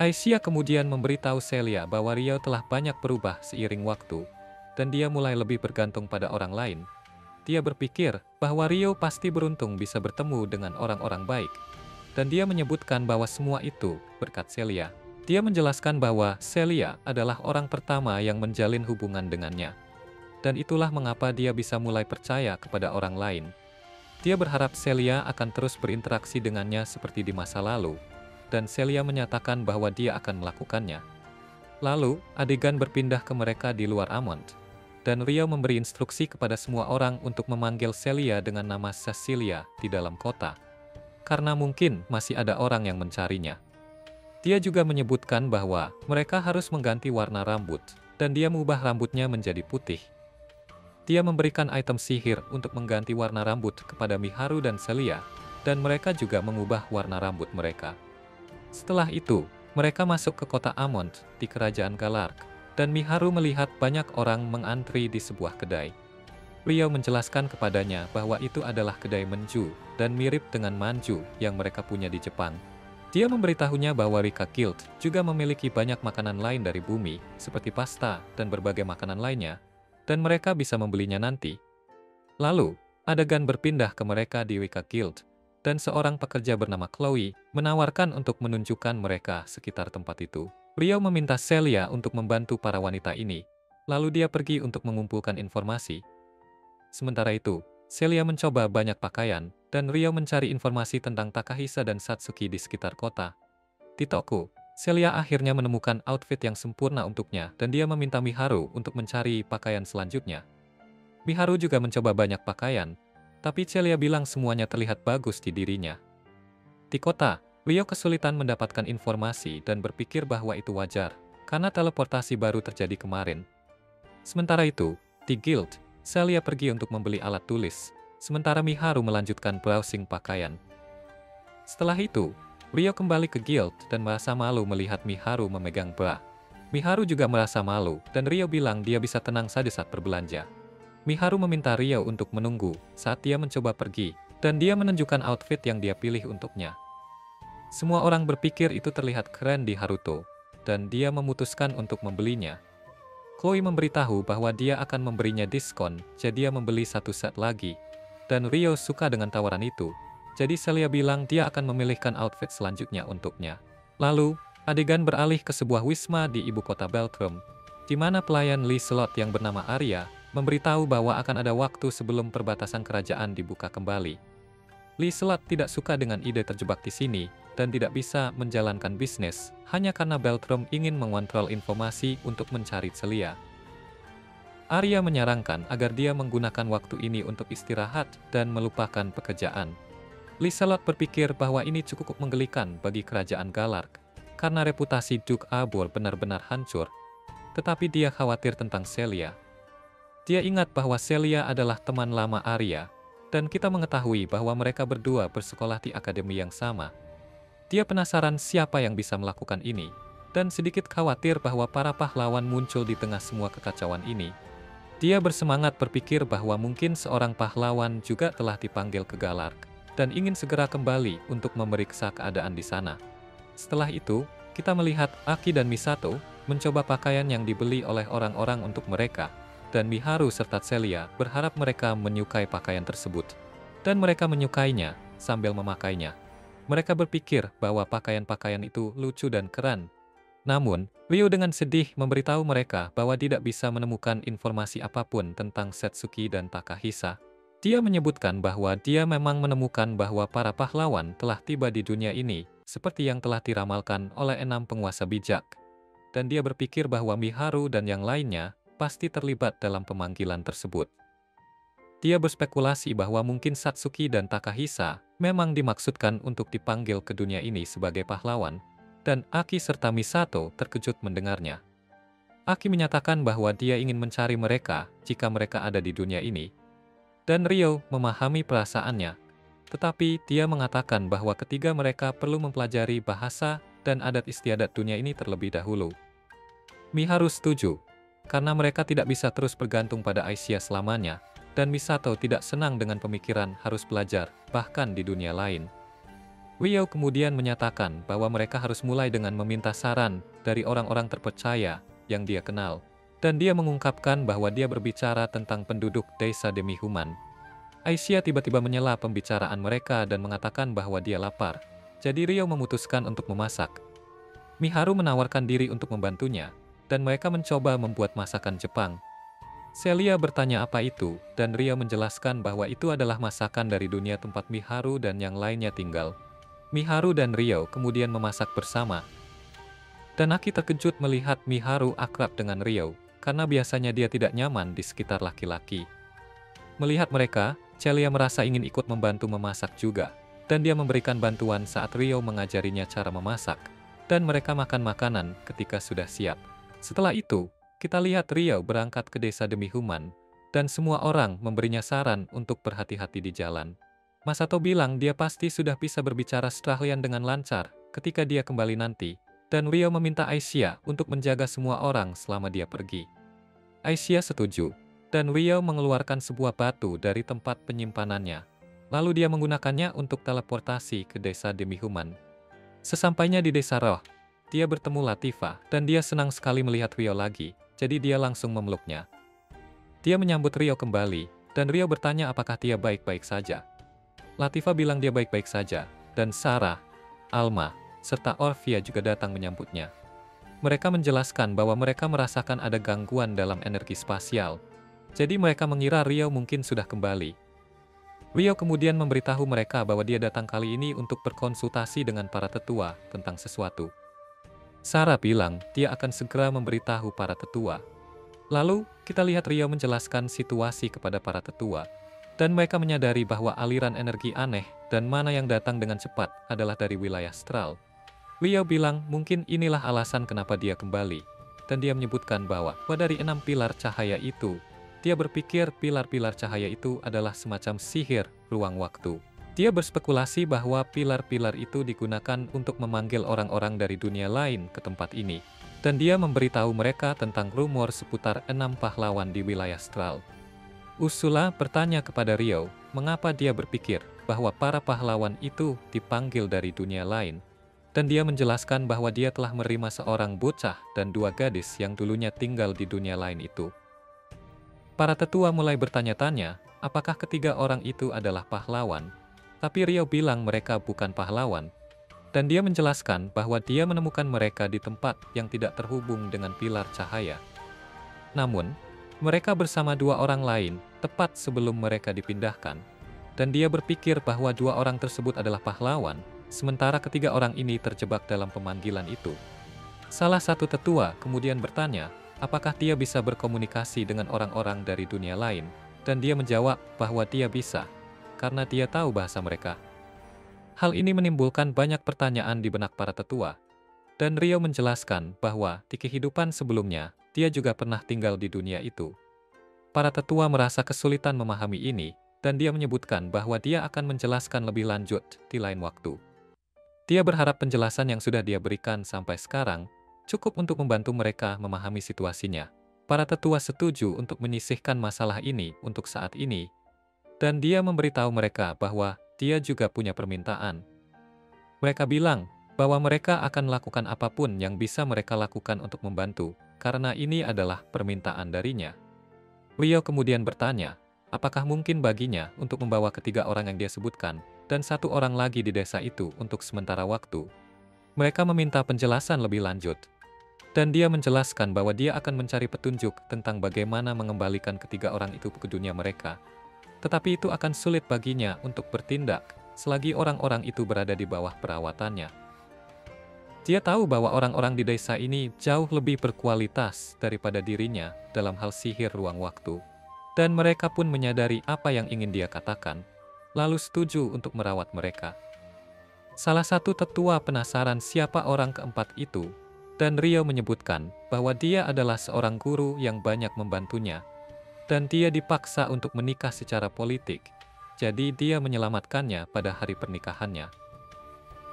Aishia kemudian memberitahu Celia bahwa Ryo telah banyak berubah seiring waktu, dan dia mulai lebih bergantung pada orang lain. Dia berpikir bahwa Ryo pasti beruntung bisa bertemu dengan orang-orang baik, dan dia menyebutkan bahwa semua itu berkat Celia. Dia menjelaskan bahwa Celia adalah orang pertama yang menjalin hubungan dengannya, dan itulah mengapa dia bisa mulai percaya kepada orang lain. Dia berharap Celia akan terus berinteraksi dengannya seperti di masa lalu, dan Celia menyatakan bahwa dia akan melakukannya. Lalu, adegan berpindah ke mereka di luar Amont, dan Ryo memberi instruksi kepada semua orang untuk memanggil Celia dengan nama Cecilia di dalam kota, karena mungkin masih ada orang yang mencarinya. Dia juga menyebutkan bahwa mereka harus mengganti warna rambut, dan dia mengubah rambutnya menjadi putih. Dia memberikan item sihir untuk mengganti warna rambut kepada Miharu dan Celia, dan mereka juga mengubah warna rambut mereka. Setelah itu, mereka masuk ke kota Amont di kerajaan Galark, dan Miharu melihat banyak orang mengantri di sebuah kedai. Ryo menjelaskan kepadanya bahwa itu adalah kedai Menju, dan mirip dengan Manju yang mereka punya di Jepang. Dia memberitahunya bahwa Rika Guild juga memiliki banyak makanan lain dari bumi, seperti pasta dan berbagai makanan lainnya, dan mereka bisa membelinya nanti. Lalu, adegan berpindah ke mereka di Rika Guild, dan seorang pekerja bernama Chloe menawarkan untuk menunjukkan mereka sekitar tempat itu. Ryo meminta Celia untuk membantu para wanita ini, lalu dia pergi untuk mengumpulkan informasi. Sementara itu, Celia mencoba banyak pakaian, dan Ryo mencari informasi tentang Takahisa dan Satsuki di sekitar kota. Di toko, Celia akhirnya menemukan outfit yang sempurna untuknya, dan dia meminta Miharu untuk mencari pakaian selanjutnya. Miharu juga mencoba banyak pakaian, tapi Celia bilang semuanya terlihat bagus di dirinya. Di kota, Ryo kesulitan mendapatkan informasi dan berpikir bahwa itu wajar, karena teleportasi baru terjadi kemarin. Sementara itu, di guild, Celia pergi untuk membeli alat tulis, sementara Miharu melanjutkan browsing pakaian. Setelah itu, Ryo kembali ke guild dan merasa malu melihat Miharu memegang bra. Miharu juga merasa malu, dan Ryo bilang dia bisa tenang saja saat berbelanja. Miharu meminta Ryo untuk menunggu saat dia mencoba pergi, dan dia menunjukkan outfit yang dia pilih untuknya. Semua orang berpikir itu terlihat keren di Haruto, dan dia memutuskan untuk membelinya. Chloe memberitahu bahwa dia akan memberinya diskon, jadi dia membeli satu set lagi. Dan Ryo suka dengan tawaran itu, jadi Celia bilang dia akan memilihkan outfit selanjutnya untuknya. Lalu, adegan beralih ke sebuah wisma di ibu kota Beltrum, di mana pelayan Lee Slot yang bernama Arya memberitahu bahwa akan ada waktu sebelum perbatasan kerajaan dibuka kembali. Lee Slot tidak suka dengan ide terjebak di sini, dan tidak bisa menjalankan bisnis, hanya karena Beltrum ingin mengontrol informasi untuk mencari Celia. Arya menyarankan agar dia menggunakan waktu ini untuk istirahat dan melupakan pekerjaan. Lee Slot berpikir bahwa ini cukup menggelikan bagi kerajaan Galark, karena reputasi Duke Arbor benar-benar hancur. Tetapi dia khawatir tentang Celia. Dia ingat bahwa Celia adalah teman lama Arya, dan kita mengetahui bahwa mereka berdua bersekolah di akademi yang sama. Dia penasaran siapa yang bisa melakukan ini, dan sedikit khawatir bahwa para pahlawan muncul di tengah semua kekacauan ini. Dia bersemangat berpikir bahwa mungkin seorang pahlawan juga telah dipanggil ke Galark, dan ingin segera kembali untuk memeriksa keadaan di sana. Setelah itu, kita melihat Aki dan Misato mencoba pakaian yang dibeli oleh orang-orang untuk mereka, dan Miharu serta Celia berharap mereka menyukai pakaian tersebut. Dan mereka menyukainya sambil memakainya. Mereka berpikir bahwa pakaian-pakaian itu lucu dan keren. Namun, Ryo dengan sedih memberitahu mereka bahwa tidak bisa menemukan informasi apapun tentang Satsuki dan Takahisa. Dia menyebutkan bahwa dia memang menemukan bahwa para pahlawan telah tiba di dunia ini, seperti yang telah diramalkan oleh 6 penguasa bijak. Dan dia berpikir bahwa Miharu dan yang lainnya pasti terlibat dalam pemanggilan tersebut. Dia berspekulasi bahwa mungkin Satsuki dan Takahisa memang dimaksudkan untuk dipanggil ke dunia ini sebagai pahlawan, dan Aki serta Misato terkejut mendengarnya. Aki menyatakan bahwa dia ingin mencari mereka jika mereka ada di dunia ini, dan Ryo memahami perasaannya, tetapi dia mengatakan bahwa ketiga mereka perlu mempelajari bahasa dan adat istiadat dunia ini terlebih dahulu. Miharu setuju, karena mereka tidak bisa terus bergantung pada Aisyah selamanya, dan Misato tidak senang dengan pemikiran harus belajar, bahkan di dunia lain. Ryo kemudian menyatakan bahwa mereka harus mulai dengan meminta saran dari orang-orang terpercaya yang dia kenal, dan dia mengungkapkan bahwa dia berbicara tentang penduduk desa Demihuman. Aisyah tiba-tiba menyela pembicaraan mereka dan mengatakan bahwa dia lapar, jadi Ryo memutuskan untuk memasak. Miharu menawarkan diri untuk membantunya, dan mereka mencoba membuat masakan Jepang. Celia bertanya apa itu, dan Ryo menjelaskan bahwa itu adalah masakan dari dunia tempat Miharu dan yang lainnya tinggal. Miharu dan Ryo kemudian memasak bersama. Dan Aki terkejut melihat Miharu akrab dengan Ryo, karena biasanya dia tidak nyaman di sekitar laki-laki. Melihat mereka, Celia merasa ingin ikut membantu memasak juga, dan dia memberikan bantuan saat Ryo mengajarinya cara memasak, dan mereka makan makanan ketika sudah siap. Setelah itu, kita lihat Rio berangkat ke desa demi Human, dan semua orang memberinya saran untuk berhati-hati di jalan. Masato bilang dia pasti sudah bisa berbicara Australian dengan lancar ketika dia kembali nanti, dan Rio meminta Aisyah untuk menjaga semua orang selama dia pergi. Aisyah setuju, dan Rio mengeluarkan sebuah batu dari tempat penyimpanannya. Lalu dia menggunakannya untuk teleportasi ke desa demi Human. Sesampainya di desa Roh, dia bertemu Latifah, dan dia senang sekali melihat Rio lagi, jadi dia langsung memeluknya. Dia menyambut Rio kembali, dan Rio bertanya apakah dia baik-baik saja. Latifah bilang dia baik-baik saja, dan Sarah, Alma, serta Orvia juga datang menyambutnya. Mereka menjelaskan bahwa mereka merasakan ada gangguan dalam energi spasial, jadi mereka mengira Rio mungkin sudah kembali. Rio kemudian memberitahu mereka bahwa dia datang kali ini untuk berkonsultasi dengan para tetua tentang sesuatu. Sarah bilang dia akan segera memberitahu para tetua. Lalu, kita lihat Rio menjelaskan situasi kepada para tetua, dan mereka menyadari bahwa aliran energi aneh dan mana yang datang dengan cepat adalah dari wilayah astral. Rio bilang mungkin inilah alasan kenapa dia kembali, dan dia menyebutkan bahwa dari 6 pilar cahaya itu, dia berpikir pilar-pilar cahaya itu adalah semacam sihir ruang waktu. Dia berspekulasi bahwa pilar-pilar itu digunakan untuk memanggil orang-orang dari dunia lain ke tempat ini, dan dia memberitahu mereka tentang rumor seputar 6 pahlawan di wilayah astral. Ursula bertanya kepada Rio, mengapa dia berpikir bahwa para pahlawan itu dipanggil dari dunia lain, dan dia menjelaskan bahwa dia telah menerima seorang bocah dan 2 gadis yang dulunya tinggal di dunia lain itu. Para tetua mulai bertanya-tanya, apakah ketiga orang itu adalah pahlawan? Tapi Rio bilang mereka bukan pahlawan, dan dia menjelaskan bahwa dia menemukan mereka di tempat yang tidak terhubung dengan pilar cahaya. Namun, mereka bersama 2 orang lain tepat sebelum mereka dipindahkan, dan dia berpikir bahwa 2 orang tersebut adalah pahlawan, sementara ketiga orang ini terjebak dalam pemanggilan itu. Salah satu tetua kemudian bertanya, apakah dia bisa berkomunikasi dengan orang-orang dari dunia lain, dan dia menjawab bahwa dia bisa, karena dia tahu bahasa mereka. Hal ini menimbulkan banyak pertanyaan di benak para tetua, dan Rio menjelaskan bahwa di kehidupan sebelumnya, dia juga pernah tinggal di dunia itu. Para tetua merasa kesulitan memahami ini, dan dia menyebutkan bahwa dia akan menjelaskan lebih lanjut di lain waktu. Dia berharap penjelasan yang sudah dia berikan sampai sekarang cukup untuk membantu mereka memahami situasinya. Para tetua setuju untuk menyisihkan masalah ini untuk saat ini, dan dia memberitahu mereka bahwa dia juga punya permintaan. Mereka bilang bahwa mereka akan melakukan apapun yang bisa mereka lakukan untuk membantu, karena ini adalah permintaan darinya. Rio kemudian bertanya, apakah mungkin baginya untuk membawa ketiga orang yang dia sebutkan, dan 1 orang lagi di desa itu untuk sementara waktu. Mereka meminta penjelasan lebih lanjut, dan dia menjelaskan bahwa dia akan mencari petunjuk tentang bagaimana mengembalikan ketiga orang itu ke dunia mereka. Tetapi itu akan sulit baginya untuk bertindak selagi orang-orang itu berada di bawah perawatannya. Dia tahu bahwa orang-orang di desa ini jauh lebih berkualitas daripada dirinya dalam hal sihir ruang waktu, dan mereka pun menyadari apa yang ingin dia katakan, lalu setuju untuk merawat mereka. Salah satu tetua penasaran siapa orang keempat itu, dan Rio menyebutkan bahwa dia adalah seorang guru yang banyak membantunya, dan dia dipaksa untuk menikah secara politik, jadi dia menyelamatkannya pada hari pernikahannya.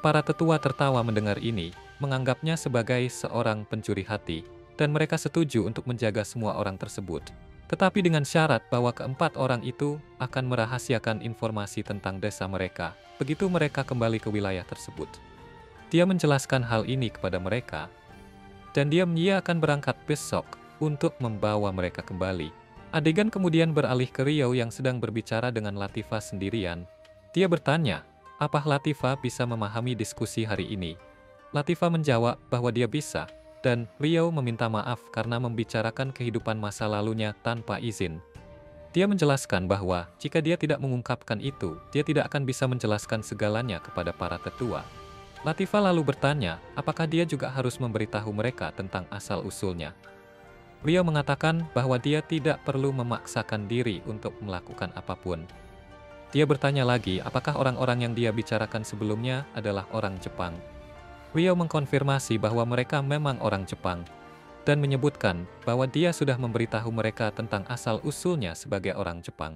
Para tetua tertawa mendengar ini, menganggapnya sebagai seorang pencuri hati, dan mereka setuju untuk menjaga semua orang tersebut. Tetapi dengan syarat bahwa keempat orang itu akan merahasiakan informasi tentang desa mereka, begitu mereka kembali ke wilayah tersebut. Dia menjelaskan hal ini kepada mereka, dan dia akan berangkat besok untuk membawa mereka kembali. Adegan kemudian beralih ke Rio yang sedang berbicara dengan Latifah sendirian. Dia bertanya, apa Latifah bisa memahami diskusi hari ini? Latifah menjawab bahwa dia bisa, dan Rio meminta maaf karena membicarakan kehidupan masa lalunya tanpa izin. Dia menjelaskan bahwa jika dia tidak mengungkapkan itu, dia tidak akan bisa menjelaskan segalanya kepada para tetua. Latifah lalu bertanya, apakah dia juga harus memberitahu mereka tentang asal-usulnya. Rio mengatakan bahwa dia tidak perlu memaksakan diri untuk melakukan apapun. Dia bertanya lagi apakah orang-orang yang dia bicarakan sebelumnya adalah orang Jepang. Rio mengkonfirmasi bahwa mereka memang orang Jepang, dan menyebutkan bahwa dia sudah memberitahu mereka tentang asal-usulnya sebagai orang Jepang.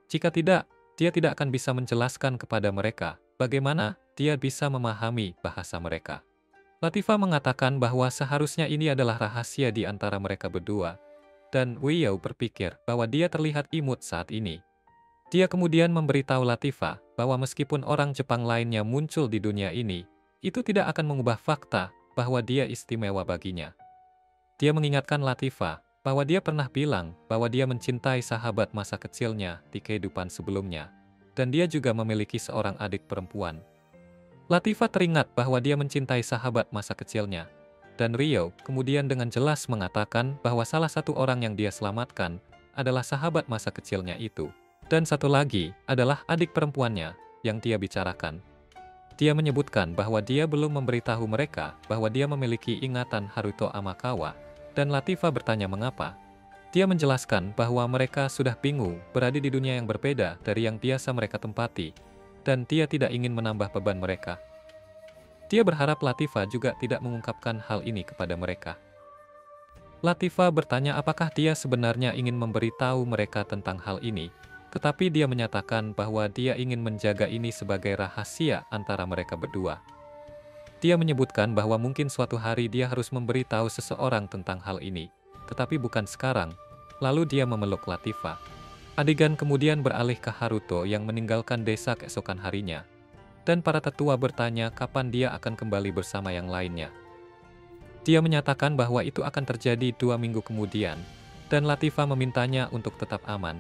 Jika tidak, dia tidak akan bisa menjelaskan kepada mereka bagaimana dia bisa memahami bahasa mereka. Latifah mengatakan bahwa seharusnya ini adalah rahasia di antara mereka berdua, dan Wiyao berpikir bahwa dia terlihat imut saat ini. Dia kemudian memberitahu Latifah bahwa meskipun orang Jepang lainnya muncul di dunia ini, itu tidak akan mengubah fakta bahwa dia istimewa baginya. Dia mengingatkan Latifah bahwa dia pernah bilang bahwa dia mencintai sahabat masa kecilnya di kehidupan sebelumnya, dan dia juga memiliki seorang adik perempuan. Latifah teringat bahwa dia mencintai sahabat masa kecilnya, dan Rio kemudian dengan jelas mengatakan bahwa salah satu orang yang dia selamatkan adalah sahabat masa kecilnya itu, dan satu lagi adalah adik perempuannya yang dia bicarakan. Dia menyebutkan bahwa dia belum memberitahu mereka bahwa dia memiliki ingatan Haruto Amakawa, dan Latifah bertanya mengapa. Dia menjelaskan bahwa mereka sudah bingung berada di dunia yang berbeda dari yang biasa mereka tempati, dan dia tidak ingin menambah beban mereka. Dia berharap Latifah juga tidak mengungkapkan hal ini kepada mereka. Latifah bertanya apakah dia sebenarnya ingin memberitahu mereka tentang hal ini, tetapi dia menyatakan bahwa dia ingin menjaga ini sebagai rahasia antara mereka berdua. Dia menyebutkan bahwa mungkin suatu hari dia harus memberitahu seseorang tentang hal ini, tetapi bukan sekarang. Lalu dia memeluk Latifah. Adegan kemudian beralih ke Haruto yang meninggalkan desa keesokan harinya, dan para tetua bertanya kapan dia akan kembali bersama yang lainnya. Dia menyatakan bahwa itu akan terjadi 2 minggu kemudian, dan Latifah memintanya untuk tetap aman.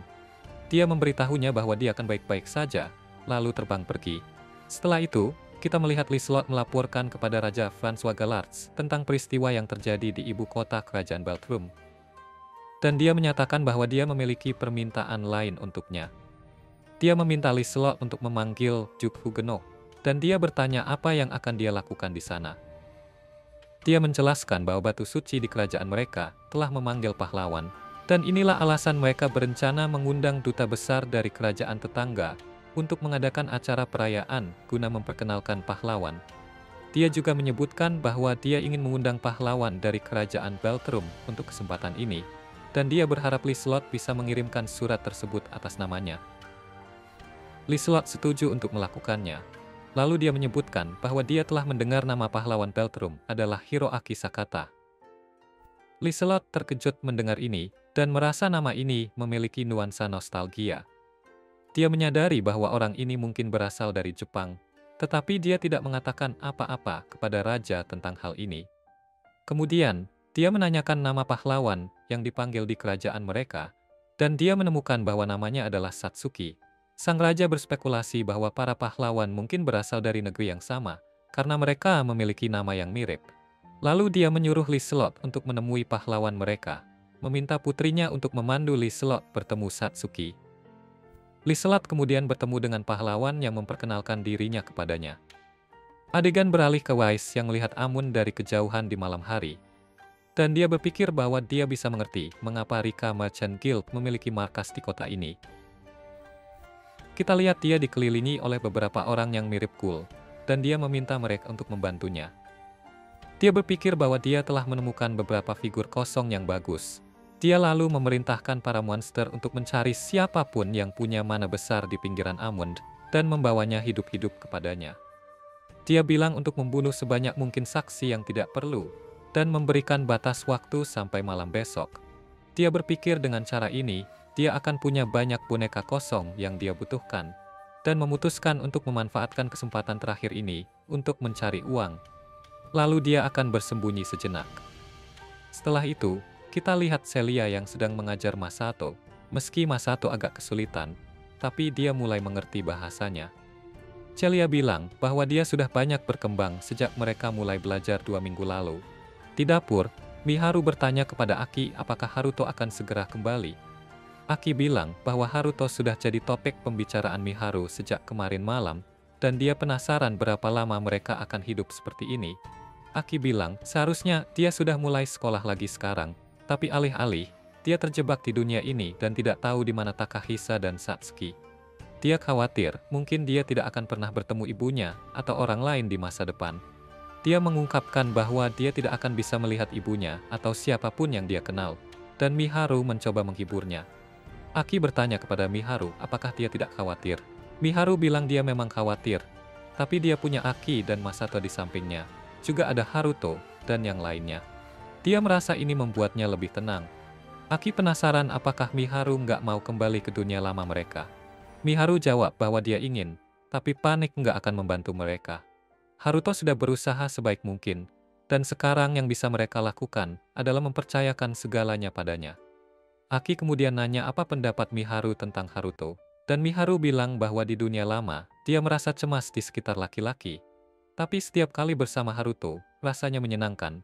Dia memberitahunya bahwa dia akan baik-baik saja, lalu terbang pergi. Setelah itu, kita melihat Liselot melaporkan kepada Raja François Galarz tentang peristiwa yang terjadi di ibu kota kerajaan Baltrum. Dan dia menyatakan bahwa dia memiliki permintaan lain untuknya. Dia meminta Liselot untuk memanggil Juk Huguenot, dan dia bertanya apa yang akan dia lakukan di sana. Dia menjelaskan bahwa batu suci di kerajaan mereka telah memanggil pahlawan, dan inilah alasan mereka berencana mengundang duta besar dari kerajaan tetangga untuk mengadakan acara perayaan guna memperkenalkan pahlawan. Dia juga menyebutkan bahwa dia ingin mengundang pahlawan dari kerajaan Baltrum untuk kesempatan ini, dan dia berharap Liselot bisa mengirimkan surat tersebut atas namanya. Liselot setuju untuk melakukannya. Lalu dia menyebutkan bahwa dia telah mendengar nama pahlawan Baltrum adalah Hiroaki Sakata. Liselot terkejut mendengar ini, dan merasa nama ini memiliki nuansa nostalgia. Dia menyadari bahwa orang ini mungkin berasal dari Jepang, tetapi dia tidak mengatakan apa-apa kepada raja tentang hal ini. Kemudian, dia menanyakan nama pahlawan yang dipanggil di kerajaan mereka, dan dia menemukan bahwa namanya adalah Satsuki. Sang raja berspekulasi bahwa para pahlawan mungkin berasal dari negeri yang sama, karena mereka memiliki nama yang mirip. Lalu dia menyuruh Liselot untuk menemui pahlawan mereka, meminta putrinya untuk memandu Liselot bertemu Satsuki. Liselot kemudian bertemu dengan pahlawan yang memperkenalkan dirinya kepadanya. Adegan beralih ke Weiss yang melihat Amun dari kejauhan di malam hari. Dan dia berpikir bahwa dia bisa mengerti mengapa Rika Merchant Guild memiliki markas di kota ini. Kita lihat dia dikelilingi oleh beberapa orang yang mirip cool, dan dia meminta mereka untuk membantunya. Dia berpikir bahwa dia telah menemukan beberapa figur kosong yang bagus. Dia lalu memerintahkan para monster untuk mencari siapapun yang punya mana besar di pinggiran Amund dan membawanya hidup-hidup kepadanya. Dia bilang untuk membunuh sebanyak mungkin saksi yang tidak perlu dan memberikan batas waktu sampai malam besok. Dia berpikir dengan cara ini, dia akan punya banyak boneka kosong yang dia butuhkan dan memutuskan untuk memanfaatkan kesempatan terakhir ini untuk mencari uang. Lalu dia akan bersembunyi sejenak. Setelah itu, kita lihat Celia yang sedang mengajar Masato. Meski Masato agak kesulitan, tapi dia mulai mengerti bahasanya. Celia bilang bahwa dia sudah banyak berkembang sejak mereka mulai belajar 2 minggu lalu. Di dapur, Miharu bertanya kepada Aki apakah Haruto akan segera kembali. Aki bilang bahwa Haruto sudah jadi topik pembicaraan Miharu sejak kemarin malam, dan dia penasaran berapa lama mereka akan hidup seperti ini. Aki bilang seharusnya dia sudah mulai sekolah lagi sekarang, tapi alih-alih, dia terjebak di dunia ini dan tidak tahu di mana Takahisa dan Satsuki. Dia khawatir mungkin dia tidak akan pernah bertemu ibunya atau orang lain di masa depan. Dia mengungkapkan bahwa dia tidak akan bisa melihat ibunya atau siapapun yang dia kenal, dan Miharu mencoba menghiburnya. Aki bertanya kepada Miharu apakah dia tidak khawatir. Miharu bilang dia memang khawatir, tapi dia punya Aki dan Masato di sampingnya. Juga ada Haruto dan yang lainnya. Dia merasa ini membuatnya lebih tenang. Aki penasaran apakah Miharu nggak mau kembali ke dunia lama mereka. Miharu jawab bahwa dia ingin, tapi panik nggak akan membantu mereka. Haruto sudah berusaha sebaik mungkin, dan sekarang yang bisa mereka lakukan adalah mempercayakan segalanya padanya. Aki kemudian nanya apa pendapat Miharu tentang Haruto, dan Miharu bilang bahwa di dunia lama, dia merasa cemas di sekitar laki-laki. Tapi setiap kali bersama Haruto, rasanya menyenangkan.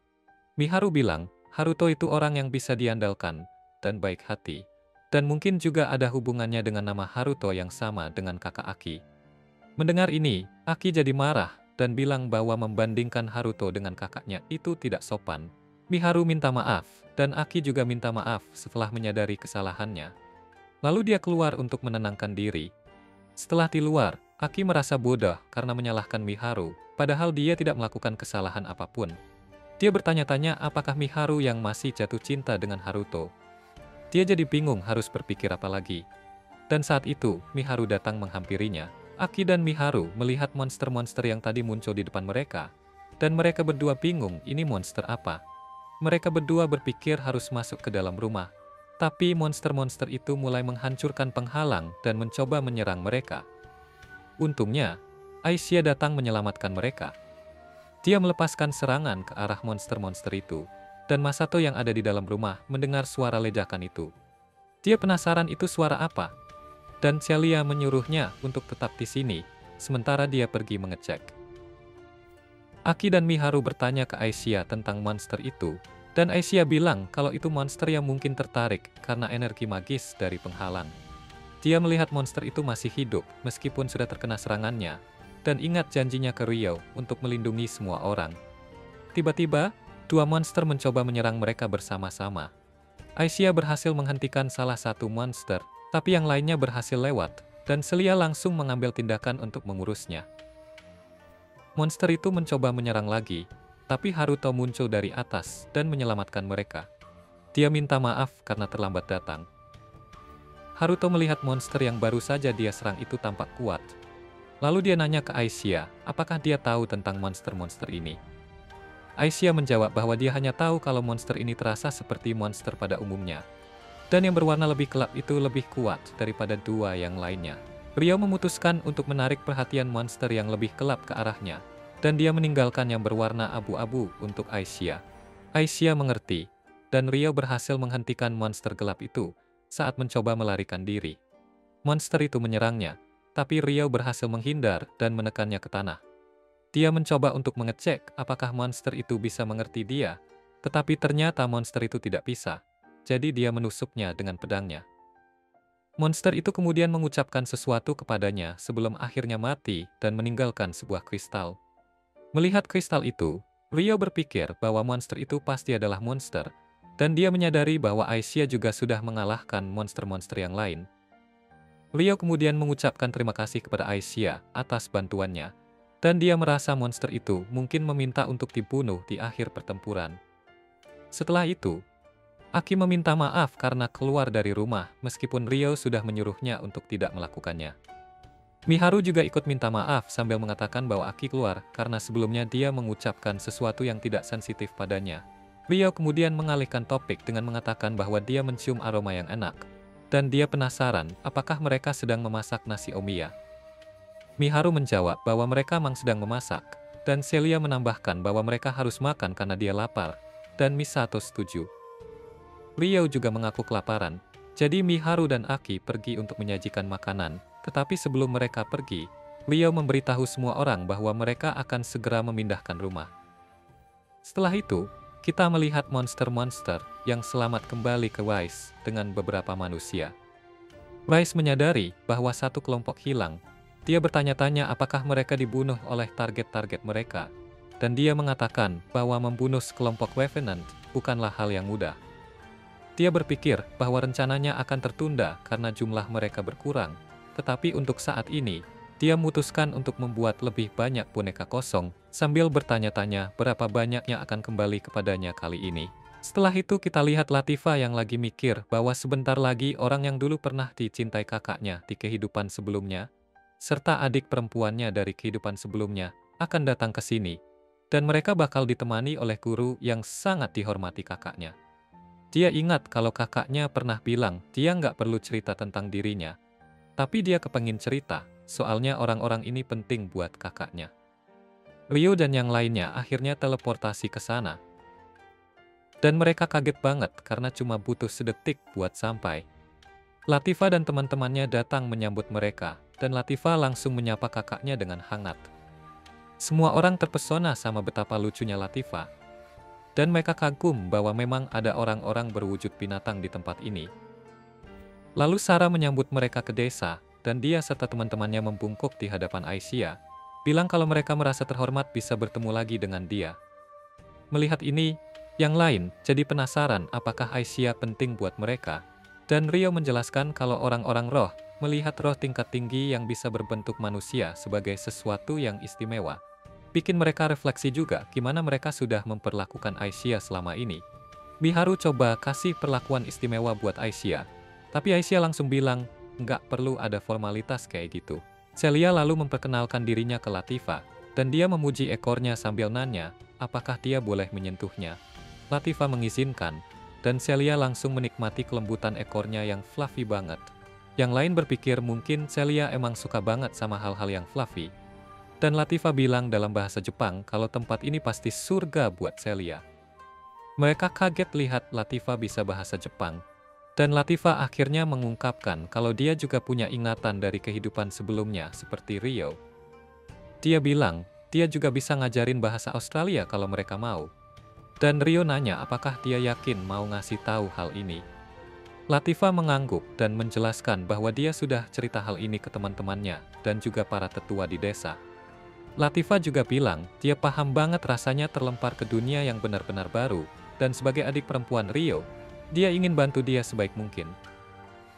Miharu bilang, Haruto itu orang yang bisa diandalkan, dan baik hati. Dan mungkin juga ada hubungannya dengan nama Haruto yang sama dengan kakak Aki. Mendengar ini, Aki jadi marah, dan bilang bahwa membandingkan Haruto dengan kakaknya itu tidak sopan. Miharu minta maaf, dan Aki juga minta maaf setelah menyadari kesalahannya. Lalu dia keluar untuk menenangkan diri. Setelah di luar, Aki merasa bodoh karena menyalahkan Miharu, padahal dia tidak melakukan kesalahan apapun. Dia bertanya-tanya apakah Miharu yang masih jatuh cinta dengan Haruto. Dia jadi bingung harus berpikir apa lagi. Dan saat itu, Miharu datang menghampirinya. Aki dan Miharu melihat monster-monster yang tadi muncul di depan mereka. Dan mereka berdua bingung ini monster apa. Mereka berdua berpikir harus masuk ke dalam rumah. Tapi monster-monster itu mulai menghancurkan penghalang dan mencoba menyerang mereka. Untungnya, Aisyah datang menyelamatkan mereka. Dia melepaskan serangan ke arah monster-monster itu. Dan Masato yang ada di dalam rumah mendengar suara ledakan itu. Dia penasaran itu suara apa. Dan Celia menyuruhnya untuk tetap di sini, sementara dia pergi mengecek. Aki dan Miharu bertanya ke Aisyah tentang monster itu, dan Aisyah bilang kalau itu monster yang mungkin tertarik karena energi magis dari penghalang. Dia melihat monster itu masih hidup meskipun sudah terkena serangannya, dan ingat janjinya ke Ryo untuk melindungi semua orang. Tiba-tiba, dua monster mencoba menyerang mereka bersama-sama. Aisyah berhasil menghentikan salah satu monster, tapi yang lainnya berhasil lewat, dan Celia langsung mengambil tindakan untuk mengurusnya. Monster itu mencoba menyerang lagi, tapi Haruto muncul dari atas dan menyelamatkan mereka. Dia minta maaf karena terlambat datang. Haruto melihat monster yang baru saja dia serang itu tampak kuat. Lalu dia nanya ke Aisyah, apakah dia tahu tentang monster-monster ini. Aisyah menjawab bahwa dia hanya tahu kalau monster ini terasa seperti monster pada umumnya. Dan yang berwarna lebih gelap itu lebih kuat daripada dua yang lainnya. Ryo memutuskan untuk menarik perhatian monster yang lebih gelap ke arahnya, dan dia meninggalkan yang berwarna abu-abu untuk Aisyah. Aisyah mengerti, dan Ryo berhasil menghentikan monster gelap itu saat mencoba melarikan diri. Monster itu menyerangnya, tapi Ryo berhasil menghindar dan menekannya ke tanah. Dia mencoba untuk mengecek apakah monster itu bisa mengerti dia, tetapi ternyata monster itu tidak bisa. Jadi dia menusuknya dengan pedangnya. Monster itu kemudian mengucapkan sesuatu kepadanya sebelum akhirnya mati dan meninggalkan sebuah kristal. Melihat kristal itu, Ryo berpikir bahwa monster itu pasti adalah monster, dan dia menyadari bahwa Aisyah juga sudah mengalahkan monster-monster yang lain. Ryo kemudian mengucapkan terima kasih kepada Aisyah atas bantuannya, dan dia merasa monster itu mungkin meminta untuk dibunuh di akhir pertempuran. Setelah itu, Aki meminta maaf karena keluar dari rumah meskipun Ryo sudah menyuruhnya untuk tidak melakukannya. Miharu juga ikut minta maaf sambil mengatakan bahwa Aki keluar karena sebelumnya dia mengucapkan sesuatu yang tidak sensitif padanya. Ryo kemudian mengalihkan topik dengan mengatakan bahwa dia mencium aroma yang enak, dan dia penasaran apakah mereka sedang memasak nasi omiya. Miharu menjawab bahwa mereka memang sedang memasak, dan Celia menambahkan bahwa mereka harus makan karena dia lapar, dan Misato setuju. Ryo juga mengaku kelaparan, jadi Miharu dan Aki pergi untuk menyajikan makanan, tetapi sebelum mereka pergi, Ryo memberitahu semua orang bahwa mereka akan segera memindahkan rumah. Setelah itu, kita melihat monster-monster yang selamat kembali ke Wise dengan beberapa manusia. Wise menyadari bahwa satu kelompok hilang. Dia bertanya-tanya apakah mereka dibunuh oleh target-target mereka, dan dia mengatakan bahwa membunuh sekelompok Revenant bukanlah hal yang mudah. Dia berpikir bahwa rencananya akan tertunda karena jumlah mereka berkurang, tetapi untuk saat ini, dia memutuskan untuk membuat lebih banyak boneka kosong, sambil bertanya-tanya berapa banyak yang akan kembali kepadanya kali ini. Setelah itu kita lihat Latifah yang lagi mikir bahwa sebentar lagi orang yang dulu pernah dicintai kakaknya di kehidupan sebelumnya, serta adik perempuannya dari kehidupan sebelumnya, akan datang ke sini. Dan mereka bakal ditemani oleh guru yang sangat dihormati kakaknya. Dia ingat kalau kakaknya pernah bilang dia nggak perlu cerita tentang dirinya. Tapi dia kepengin cerita, soalnya orang-orang ini penting buat kakaknya. Rio dan yang lainnya akhirnya teleportasi ke sana. Dan mereka kaget banget karena cuma butuh sedetik buat sampai. Latifah dan teman-temannya datang menyambut mereka, dan Latifah langsung menyapa kakaknya dengan hangat. Semua orang terpesona sama betapa lucunya Latifah. Dan mereka kagum bahwa memang ada orang-orang berwujud binatang di tempat ini. Lalu Sarah menyambut mereka ke desa, dan dia serta teman-temannya membungkuk di hadapan Aisyah, bilang kalau mereka merasa terhormat bisa bertemu lagi dengan dia. Melihat ini, yang lain jadi penasaran apakah Aisyah penting buat mereka, dan Rio menjelaskan kalau orang-orang roh melihat roh tingkat tinggi yang bisa berbentuk manusia sebagai sesuatu yang istimewa. Bikin mereka refleksi juga gimana mereka sudah memperlakukan Aisyah selama ini. Miharu coba kasih perlakuan istimewa buat Aisyah, tapi Aisyah langsung bilang, nggak perlu ada formalitas kayak gitu. Celia lalu memperkenalkan dirinya ke Latifah, dan dia memuji ekornya sambil nanya, apakah dia boleh menyentuhnya. Latifah mengizinkan, dan Celia langsung menikmati kelembutan ekornya yang fluffy banget. Yang lain berpikir mungkin Celia emang suka banget sama hal-hal yang fluffy. Dan Latifah bilang dalam bahasa Jepang kalau tempat ini pasti surga buat Celia. Mereka kaget lihat Latifah bisa bahasa Jepang. Dan Latifah akhirnya mengungkapkan kalau dia juga punya ingatan dari kehidupan sebelumnya seperti Rio. Dia bilang, dia juga bisa ngajarin bahasa Australia kalau mereka mau. Dan Rio nanya apakah dia yakin mau ngasih tahu hal ini. Latifah mengangguk dan menjelaskan bahwa dia sudah cerita hal ini ke teman-temannya dan juga para tetua di desa. Latifah juga bilang, dia paham banget rasanya terlempar ke dunia yang benar-benar baru, dan sebagai adik perempuan Rio, dia ingin bantu dia sebaik mungkin.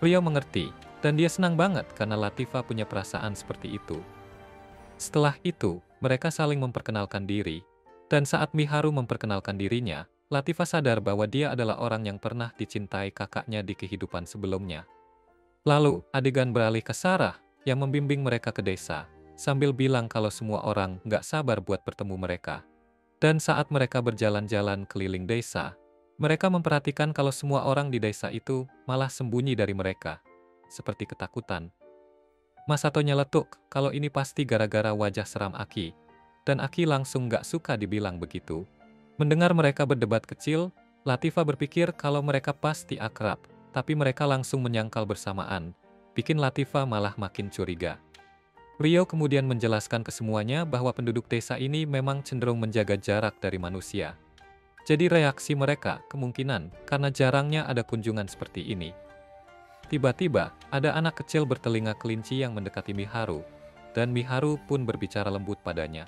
Rio mengerti, dan dia senang banget karena Latifah punya perasaan seperti itu. Setelah itu, mereka saling memperkenalkan diri, dan saat Miharu memperkenalkan dirinya, Latifah sadar bahwa dia adalah orang yang pernah dicintai kakaknya di kehidupan sebelumnya. Lalu, adegan beralih ke Sarah, yang membimbing mereka ke desa, sambil bilang kalau semua orang nggak sabar buat bertemu mereka. Dan saat mereka berjalan-jalan keliling desa, mereka memperhatikan kalau semua orang di desa itu malah sembunyi dari mereka, seperti ketakutan. Masato nyeletuk kalau ini pasti gara-gara wajah seram Aki, dan Aki langsung nggak suka dibilang begitu. Mendengar mereka berdebat kecil, Latifah berpikir kalau mereka pasti akrab, tapi mereka langsung menyangkal bersamaan, bikin Latifah malah makin curiga. Rio kemudian menjelaskan ke semuanya bahwa penduduk desa ini memang cenderung menjaga jarak dari manusia. Jadi reaksi mereka kemungkinan karena jarangnya ada kunjungan seperti ini. Tiba-tiba, ada anak kecil bertelinga kelinci yang mendekati Miharu, dan Miharu pun berbicara lembut padanya.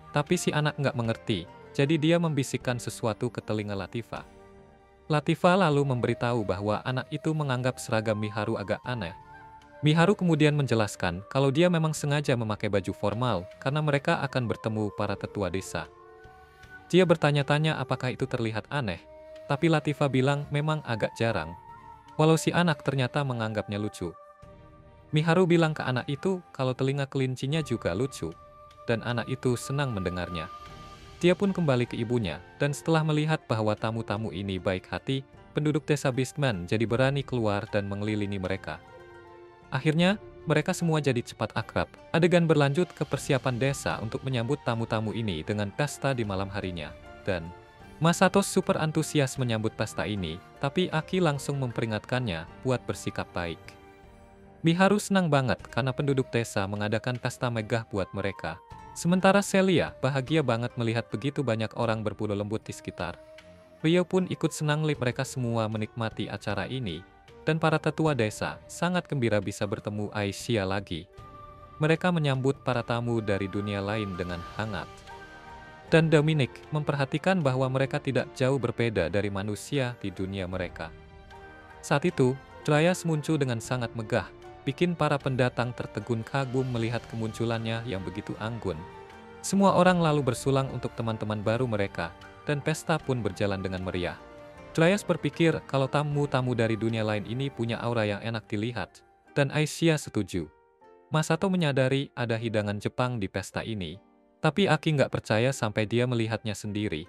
Tapi si anak nggak mengerti, jadi dia membisikkan sesuatu ke telinga Latifah. Latifah lalu memberitahu bahwa anak itu menganggap seragam Miharu agak aneh. Miharu kemudian menjelaskan kalau dia memang sengaja memakai baju formal karena mereka akan bertemu para tetua desa. Dia bertanya-tanya apakah itu terlihat aneh, tapi Latifah bilang memang agak jarang, walau si anak ternyata menganggapnya lucu. Miharu bilang ke anak itu kalau telinga kelincinya juga lucu, dan anak itu senang mendengarnya. Dia pun kembali ke ibunya, dan setelah melihat bahwa tamu-tamu ini baik hati, penduduk desa Beastman jadi berani keluar dan mengelilingi mereka. Akhirnya, mereka semua jadi cepat akrab. Adegan berlanjut ke persiapan desa untuk menyambut tamu-tamu ini dengan pesta di malam harinya. Dan Masato super antusias menyambut pesta ini, tapi Aki langsung memperingatkannya buat bersikap baik. Miharu senang banget karena penduduk desa mengadakan pesta megah buat mereka. Sementara Celia bahagia banget melihat begitu banyak orang berbulu lembut di sekitar. Rio pun ikut senang lihat mereka semua menikmati acara ini. Dan para tetua desa sangat gembira bisa bertemu Aisyah lagi. Mereka menyambut para tamu dari dunia lain dengan hangat. Dan Dominic memperhatikan bahwa mereka tidak jauh berbeda dari manusia di dunia mereka. Saat itu, Dryas muncul dengan sangat megah, bikin para pendatang tertegun kagum melihat kemunculannya yang begitu anggun. Semua orang lalu bersulang untuk teman-teman baru mereka, dan pesta pun berjalan dengan meriah. Dryas berpikir kalau tamu-tamu dari dunia lain ini punya aura yang enak dilihat, dan Aisyah setuju. Masato menyadari ada hidangan Jepang di pesta ini, tapi Aki nggak percaya sampai dia melihatnya sendiri.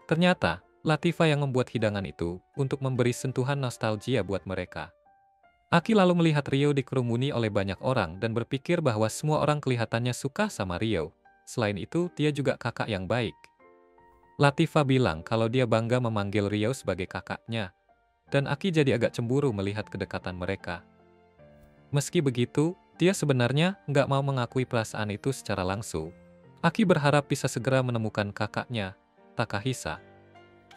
Ternyata, Latifah yang membuat hidangan itu untuk memberi sentuhan nostalgia buat mereka. Aki lalu melihat Rio dikerumuni oleh banyak orang dan berpikir bahwa semua orang kelihatannya suka sama Rio. Selain itu, dia juga kakak yang baik. Latifah bilang kalau dia bangga memanggil Rio sebagai kakaknya, dan Aki jadi agak cemburu melihat kedekatan mereka. Meski begitu, dia sebenarnya nggak mau mengakui perasaan itu secara langsung. Aki berharap bisa segera menemukan kakaknya, Takahisa.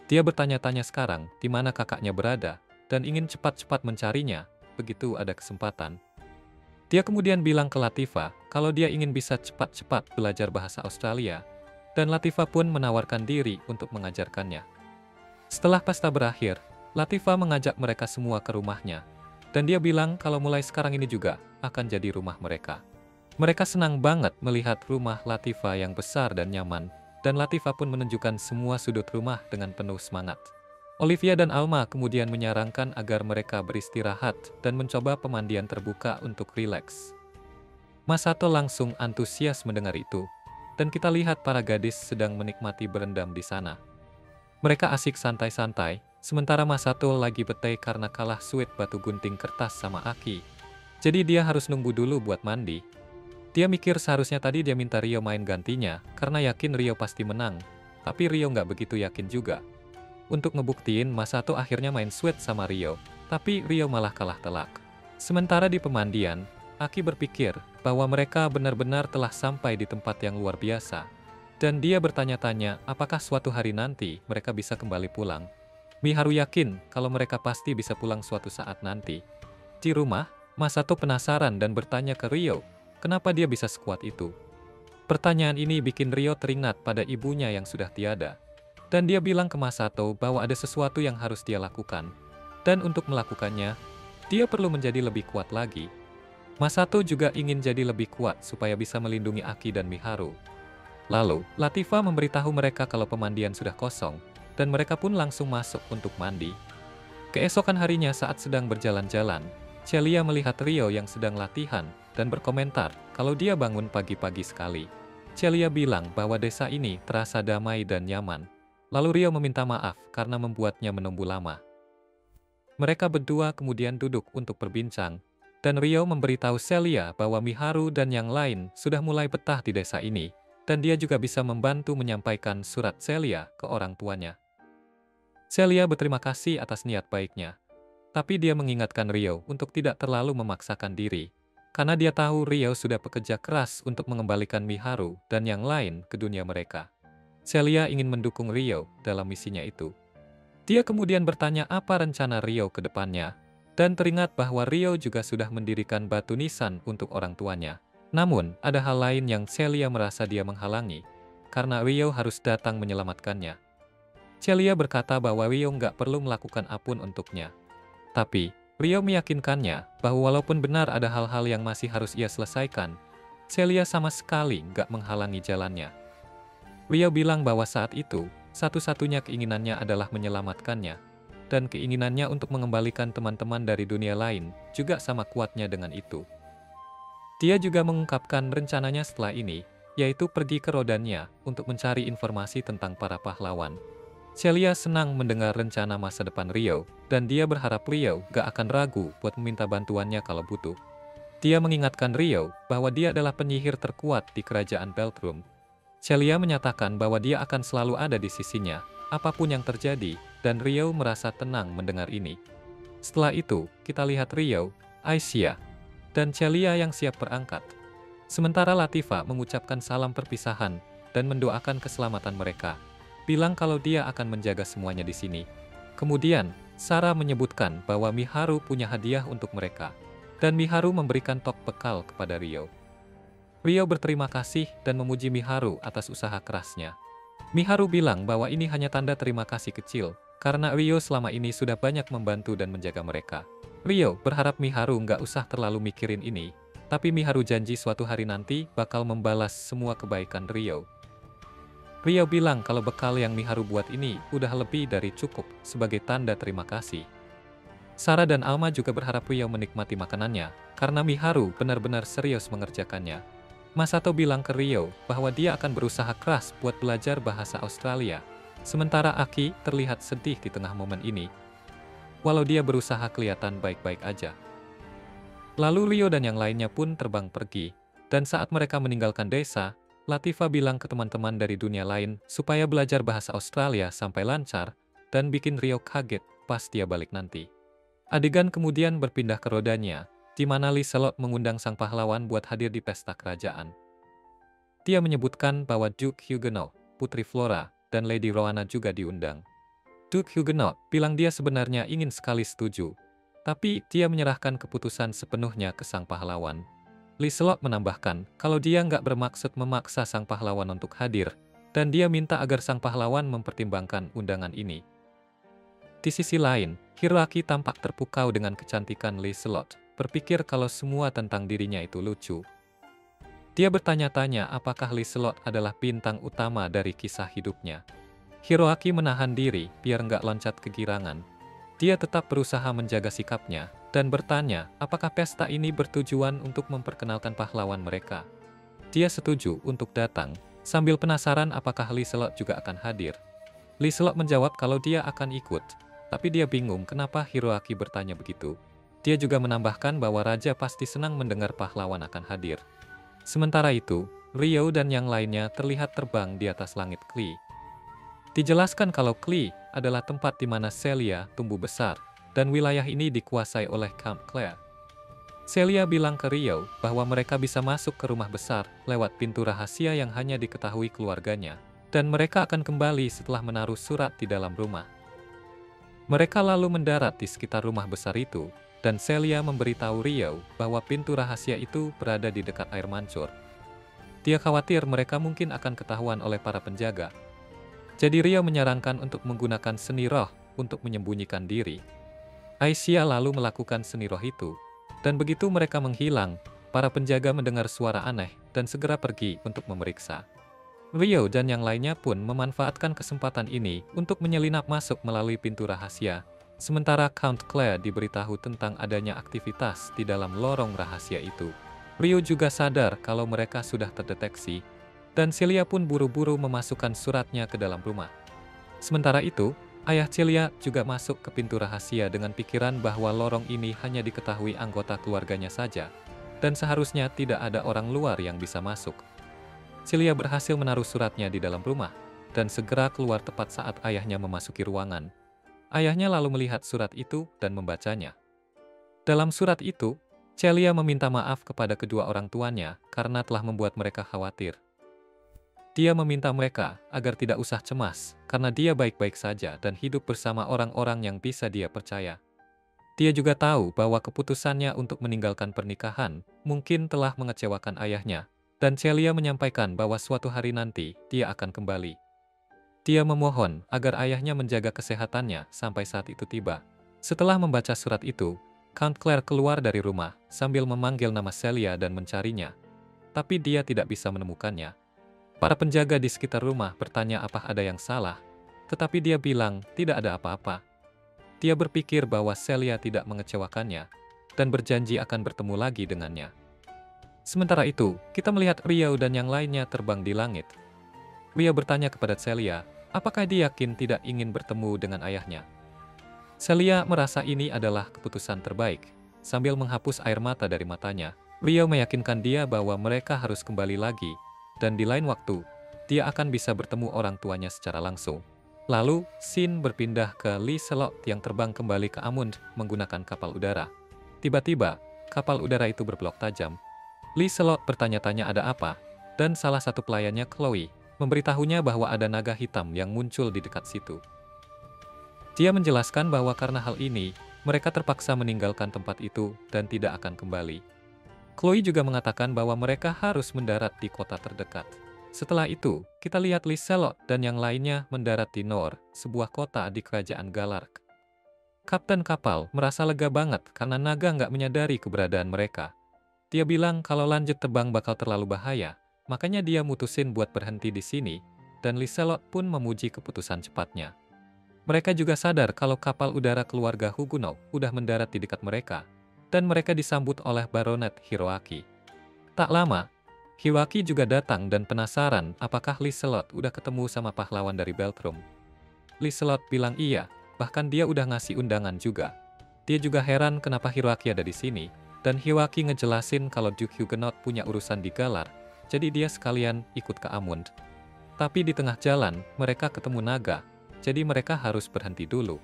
Dia bertanya-tanya sekarang di mana kakaknya berada, dan ingin cepat-cepat mencarinya, begitu ada kesempatan. Dia kemudian bilang ke Latifah kalau dia ingin bisa cepat-cepat belajar bahasa Australia, dan Latifah pun menawarkan diri untuk mengajarkannya. Setelah pesta berakhir, Latifah mengajak mereka semua ke rumahnya, dan dia bilang kalau mulai sekarang ini juga akan jadi rumah mereka. Mereka senang banget melihat rumah Latifah yang besar dan nyaman, dan Latifah pun menunjukkan semua sudut rumah dengan penuh semangat. Olivia dan Alma kemudian menyarankan agar mereka beristirahat dan mencoba pemandian terbuka untuk rileks. Masato langsung antusias mendengar itu, dan kita lihat para gadis sedang menikmati berendam di sana. Mereka asik santai-santai, sementara Masato lagi bete karena kalah suit batu gunting kertas sama Aki. Jadi dia harus nunggu dulu buat mandi. Dia mikir seharusnya tadi dia minta Rio main gantinya, karena yakin Rio pasti menang. Tapi Rio nggak begitu yakin juga. Untuk ngebuktiin, Masato akhirnya main sweat sama Rio, tapi Rio malah kalah telak. Sementara di pemandian, Aki berpikir bahwa mereka benar-benar telah sampai di tempat yang luar biasa. Dan dia bertanya-tanya apakah suatu hari nanti mereka bisa kembali pulang. Miharu yakin kalau mereka pasti bisa pulang suatu saat nanti. Di rumah, Masato penasaran dan bertanya ke Rio, kenapa dia bisa sekuat itu. Pertanyaan ini bikin Rio teringat pada ibunya yang sudah tiada. Dan dia bilang ke Masato bahwa ada sesuatu yang harus dia lakukan. Dan untuk melakukannya, dia perlu menjadi lebih kuat lagi. Masato juga ingin jadi lebih kuat supaya bisa melindungi Aki dan Miharu. Lalu, Latifah memberitahu mereka kalau pemandian sudah kosong, dan mereka pun langsung masuk untuk mandi. Keesokan harinya saat sedang berjalan-jalan, Celia melihat Rio yang sedang latihan, dan berkomentar kalau dia bangun pagi-pagi sekali. Celia bilang bahwa desa ini terasa damai dan nyaman. Lalu Rio meminta maaf karena membuatnya menunggu lama. Mereka berdua kemudian duduk untuk berbincang, dan Rio memberitahu Celia bahwa Miharu dan yang lain sudah mulai betah di desa ini, dan dia juga bisa membantu menyampaikan surat Celia ke orang tuanya. Celia berterima kasih atas niat baiknya, tapi dia mengingatkan Rio untuk tidak terlalu memaksakan diri, karena dia tahu Rio sudah bekerja keras untuk mengembalikan Miharu dan yang lain ke dunia mereka. Celia ingin mendukung Rio dalam misinya itu. Dia kemudian bertanya apa rencana Rio ke depannya, dan teringat bahwa Rio juga sudah mendirikan batu nisan untuk orang tuanya. Namun, ada hal lain yang Celia merasa dia menghalangi, karena Rio harus datang menyelamatkannya. Celia berkata bahwa Rio nggak perlu melakukan apapun untuknya. Tapi, Rio meyakinkannya bahwa walaupun benar ada hal-hal yang masih harus ia selesaikan, Celia sama sekali nggak menghalangi jalannya. Rio bilang bahwa saat itu, satu-satunya keinginannya adalah menyelamatkannya, dan keinginannya untuk mengembalikan teman-teman dari dunia lain juga sama kuatnya dengan itu. Dia juga mengungkapkan rencananya setelah ini, yaitu pergi ke Rodania untuk mencari informasi tentang para pahlawan. Celia senang mendengar rencana masa depan Rio, dan dia berharap Rio gak akan ragu buat meminta bantuannya kalau butuh. Dia mengingatkan Rio bahwa dia adalah penyihir terkuat di kerajaan Beltrum. Celia menyatakan bahwa dia akan selalu ada di sisinya, apapun yang terjadi, dan Rio merasa tenang mendengar ini. Setelah itu, kita lihat Rio, Aisyah, dan Celia yang siap berangkat. Sementara Latifah mengucapkan salam perpisahan dan mendoakan keselamatan mereka, bilang kalau dia akan menjaga semuanya di sini. Kemudian, Sarah menyebutkan bahwa Miharu punya hadiah untuk mereka, dan Miharu memberikan tok bekal kepada Rio. Rio berterima kasih dan memuji Miharu atas usaha kerasnya. Miharu bilang bahwa ini hanya tanda terima kasih kecil, karena Rio selama ini sudah banyak membantu dan menjaga mereka. Rio berharap Miharu nggak usah terlalu mikirin ini, tapi Miharu janji suatu hari nanti bakal membalas semua kebaikan Rio. Rio bilang kalau bekal yang Miharu buat ini udah lebih dari cukup sebagai tanda terima kasih. Sarah dan Alma juga berharap Rio menikmati makanannya, karena Miharu benar-benar serius mengerjakannya. Masato bilang ke Rio bahwa dia akan berusaha keras buat belajar bahasa Australia, sementara Aki terlihat sedih di tengah momen ini, walau dia berusaha kelihatan baik-baik aja. Lalu Rio dan yang lainnya pun terbang pergi, dan saat mereka meninggalkan desa, Latifa bilang ke teman-teman dari dunia lain supaya belajar bahasa Australia sampai lancar, dan bikin Rio kaget pas dia balik nanti. Adegan kemudian berpindah ke rodanya, di mana Liselot mengundang sang pahlawan buat hadir di pesta kerajaan. Dia menyebutkan bahwa Duke Huguenot, Putri Flora, dan Lady Rowana juga diundang. Duke Huguenot bilang dia sebenarnya ingin sekali setuju, tapi dia menyerahkan keputusan sepenuhnya ke sang pahlawan. Liselot menambahkan kalau dia nggak bermaksud memaksa sang pahlawan untuk hadir, dan dia minta agar sang pahlawan mempertimbangkan undangan ini. Di sisi lain, Hiroaki tampak terpukau dengan kecantikan Liselot, berpikir kalau semua tentang dirinya itu lucu. Dia bertanya-tanya apakah Liselot adalah bintang utama dari kisah hidupnya. Hiroaki menahan diri biar nggak loncat kegirangan. Dia tetap berusaha menjaga sikapnya, dan bertanya apakah pesta ini bertujuan untuk memperkenalkan pahlawan mereka. Dia setuju untuk datang, sambil penasaran apakah Liselot juga akan hadir. Liselot menjawab kalau dia akan ikut, tapi dia bingung kenapa Hiroaki bertanya begitu. Dia juga menambahkan bahwa raja pasti senang mendengar pahlawan akan hadir. Sementara itu, Rio dan yang lainnya terlihat terbang di atas langit Klee. Dijelaskan kalau Klee adalah tempat di mana Celia tumbuh besar, dan wilayah ini dikuasai oleh Count Claire. Celia bilang ke Rio bahwa mereka bisa masuk ke rumah besar lewat pintu rahasia yang hanya diketahui keluarganya, dan mereka akan kembali setelah menaruh surat di dalam rumah. Mereka lalu mendarat di sekitar rumah besar itu, dan Celia memberitahu Rio bahwa pintu rahasia itu berada di dekat air mancur. Dia khawatir mereka mungkin akan ketahuan oleh para penjaga. Jadi Rio menyarankan untuk menggunakan seni roh untuk menyembunyikan diri. Aisyah lalu melakukan seni roh itu, dan begitu mereka menghilang, para penjaga mendengar suara aneh dan segera pergi untuk memeriksa. Rio dan yang lainnya pun memanfaatkan kesempatan ini untuk menyelinap masuk melalui pintu rahasia, sementara Count Claire diberitahu tentang adanya aktivitas di dalam lorong rahasia itu. Rio juga sadar kalau mereka sudah terdeteksi, dan Celia pun buru-buru memasukkan suratnya ke dalam rumah. Sementara itu, ayah Celia juga masuk ke pintu rahasia dengan pikiran bahwa lorong ini hanya diketahui anggota keluarganya saja, dan seharusnya tidak ada orang luar yang bisa masuk. Celia berhasil menaruh suratnya di dalam rumah, dan segera keluar tepat saat ayahnya memasuki ruangan. Ayahnya lalu melihat surat itu dan membacanya. Dalam surat itu, Celia meminta maaf kepada kedua orang tuanya karena telah membuat mereka khawatir. Dia meminta mereka agar tidak usah cemas, karena dia baik-baik saja dan hidup bersama orang-orang yang bisa dia percaya. Dia juga tahu bahwa keputusannya untuk meninggalkan pernikahan mungkin telah mengecewakan ayahnya, dan Celia menyampaikan bahwa suatu hari nanti dia akan kembali. Dia memohon agar ayahnya menjaga kesehatannya sampai saat itu tiba. Setelah membaca surat itu, Count Claire keluar dari rumah sambil memanggil nama Celia dan mencarinya, tapi dia tidak bisa menemukannya. Para penjaga di sekitar rumah bertanya apa ada yang salah, tetapi dia bilang tidak ada apa-apa. Dia berpikir bahwa Celia tidak mengecewakannya, dan berjanji akan bertemu lagi dengannya. Sementara itu, kita melihat Rio dan yang lainnya terbang di langit. Rio bertanya kepada Celia, apakah dia yakin tidak ingin bertemu dengan ayahnya. Celia merasa ini adalah keputusan terbaik. Sambil menghapus air mata dari matanya, Rio meyakinkan dia bahwa mereka harus kembali lagi, dan di lain waktu, dia akan bisa bertemu orang tuanya secara langsung. Lalu, scene berpindah ke Liselot yang terbang kembali ke Amund menggunakan kapal udara. Tiba-tiba, kapal udara itu berbelok tajam. Liselot bertanya-tanya ada apa, dan salah satu pelayannya Chloe memberitahunya bahwa ada naga hitam yang muncul di dekat situ. Dia menjelaskan bahwa karena hal ini, mereka terpaksa meninggalkan tempat itu dan tidak akan kembali. Chloe juga mengatakan bahwa mereka harus mendarat di kota terdekat. Setelah itu, kita lihat Liselot dan yang lainnya mendarat di Nor, sebuah kota di kerajaan Galark. Kapten kapal merasa lega banget karena naga nggak menyadari keberadaan mereka. Dia bilang kalau lanjut terbang bakal terlalu bahaya, makanya dia mutusin buat berhenti di sini, dan Liselot pun memuji keputusan cepatnya. Mereka juga sadar kalau kapal udara keluarga Huguenot udah mendarat di dekat mereka, dan mereka disambut oleh Baronet Hiroaki. Tak lama, Hiroaki juga datang dan penasaran apakah Liselot udah ketemu sama pahlawan dari Beltrum. Liselot bilang iya, bahkan dia udah ngasih undangan juga. Dia juga heran kenapa Hiroaki ada di sini, dan Hiroaki ngejelasin kalau Duke Huguenot punya urusan di Galar, jadi dia sekalian ikut ke Amund. Tapi di tengah jalan, mereka ketemu naga, jadi mereka harus berhenti dulu.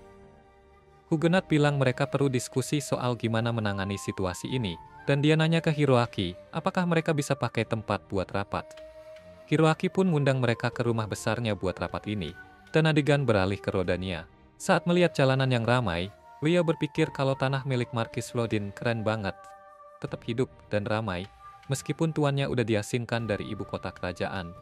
Huguenot bilang mereka perlu diskusi soal gimana menangani situasi ini, dan dia nanya ke Hiroaki, apakah mereka bisa pakai tempat buat rapat. Hiroaki pun ngundang mereka ke rumah besarnya buat rapat ini, dan adegan beralih ke Rodania. Saat melihat jalanan yang ramai, Leo berpikir kalau tanah milik Markis Rodin keren banget, tetap hidup dan ramai, meskipun tuannya udah diasingkan dari ibu kota kerajaan.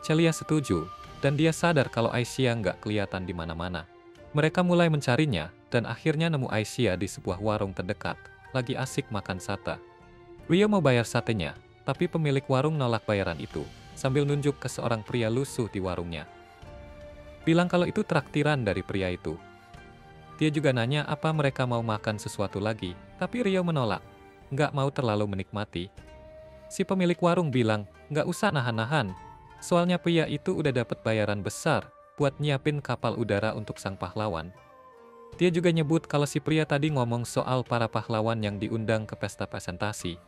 Celia setuju, dan dia sadar kalau Aisyah nggak kelihatan di mana-mana. Mereka mulai mencarinya, dan akhirnya nemu Aisyah di sebuah warung terdekat, lagi asik makan sate. Leo mau bayar satenya, tapi pemilik warung nolak bayaran itu, sambil nunjuk ke seorang pria lusuh di warungnya. Bilang kalau itu traktiran dari pria itu. Dia juga nanya apa mereka mau makan sesuatu lagi, tapi Rio menolak, nggak mau terlalu menikmati. Si pemilik warung bilang, nggak usah nahan-nahan, soalnya pria itu udah dapat bayaran besar buat nyiapin kapal udara untuk sang pahlawan. Dia juga nyebut kalau si pria tadi ngomong soal para pahlawan yang diundang ke pesta presentasi.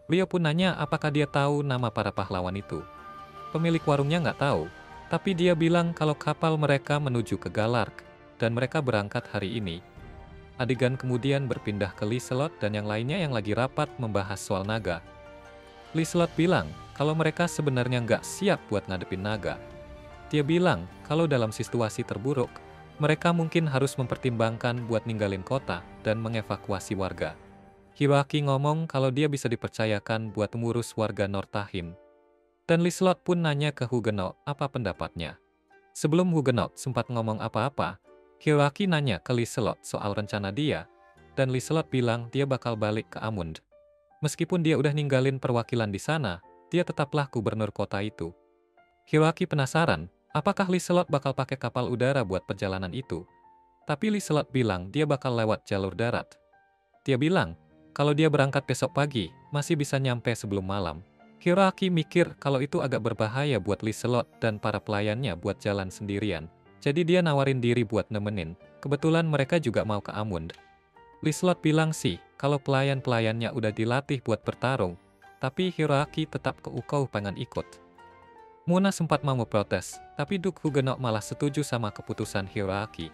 Rio pun nanya apakah dia tahu nama para pahlawan itu. Pemilik warungnya nggak tahu, tapi dia bilang kalau kapal mereka menuju ke Galark, dan mereka berangkat hari ini. Adegan kemudian berpindah ke Liselot dan yang lainnya yang lagi rapat membahas soal naga. Liselot bilang kalau mereka sebenarnya nggak siap buat ngadepin naga. Dia bilang kalau dalam situasi terburuk, mereka mungkin harus mempertimbangkan buat ninggalin kota dan mengevakuasi warga. Hiroaki ngomong kalau dia bisa dipercayakan buat mengurus warga Northahin. Dan Liselot pun nanya ke Huguenot apa pendapatnya. Sebelum Huguenot sempat ngomong apa-apa, Hiroaki nanya ke Liselot soal rencana dia, dan Liselot bilang dia bakal balik ke Amund. Meskipun dia udah ninggalin perwakilan di sana, dia tetaplah gubernur kota itu. Hiroaki penasaran, apakah Liselot bakal pakai kapal udara buat perjalanan itu? Tapi Liselot bilang dia bakal lewat jalur darat. Dia bilang, kalau dia berangkat besok pagi, masih bisa nyampe sebelum malam. Hiroaki mikir kalau itu agak berbahaya buat Liselot dan para pelayannya buat jalan sendirian. Jadi dia nawarin diri buat nemenin, kebetulan mereka juga mau ke Amund. Liselot bilang sih, kalau pelayan-pelayannya udah dilatih buat bertarung, tapi Hiroaki tetap keukau pengen ikut. Muna sempat mau protes, tapi Duke Huguenot malah setuju sama keputusan Hiroaki.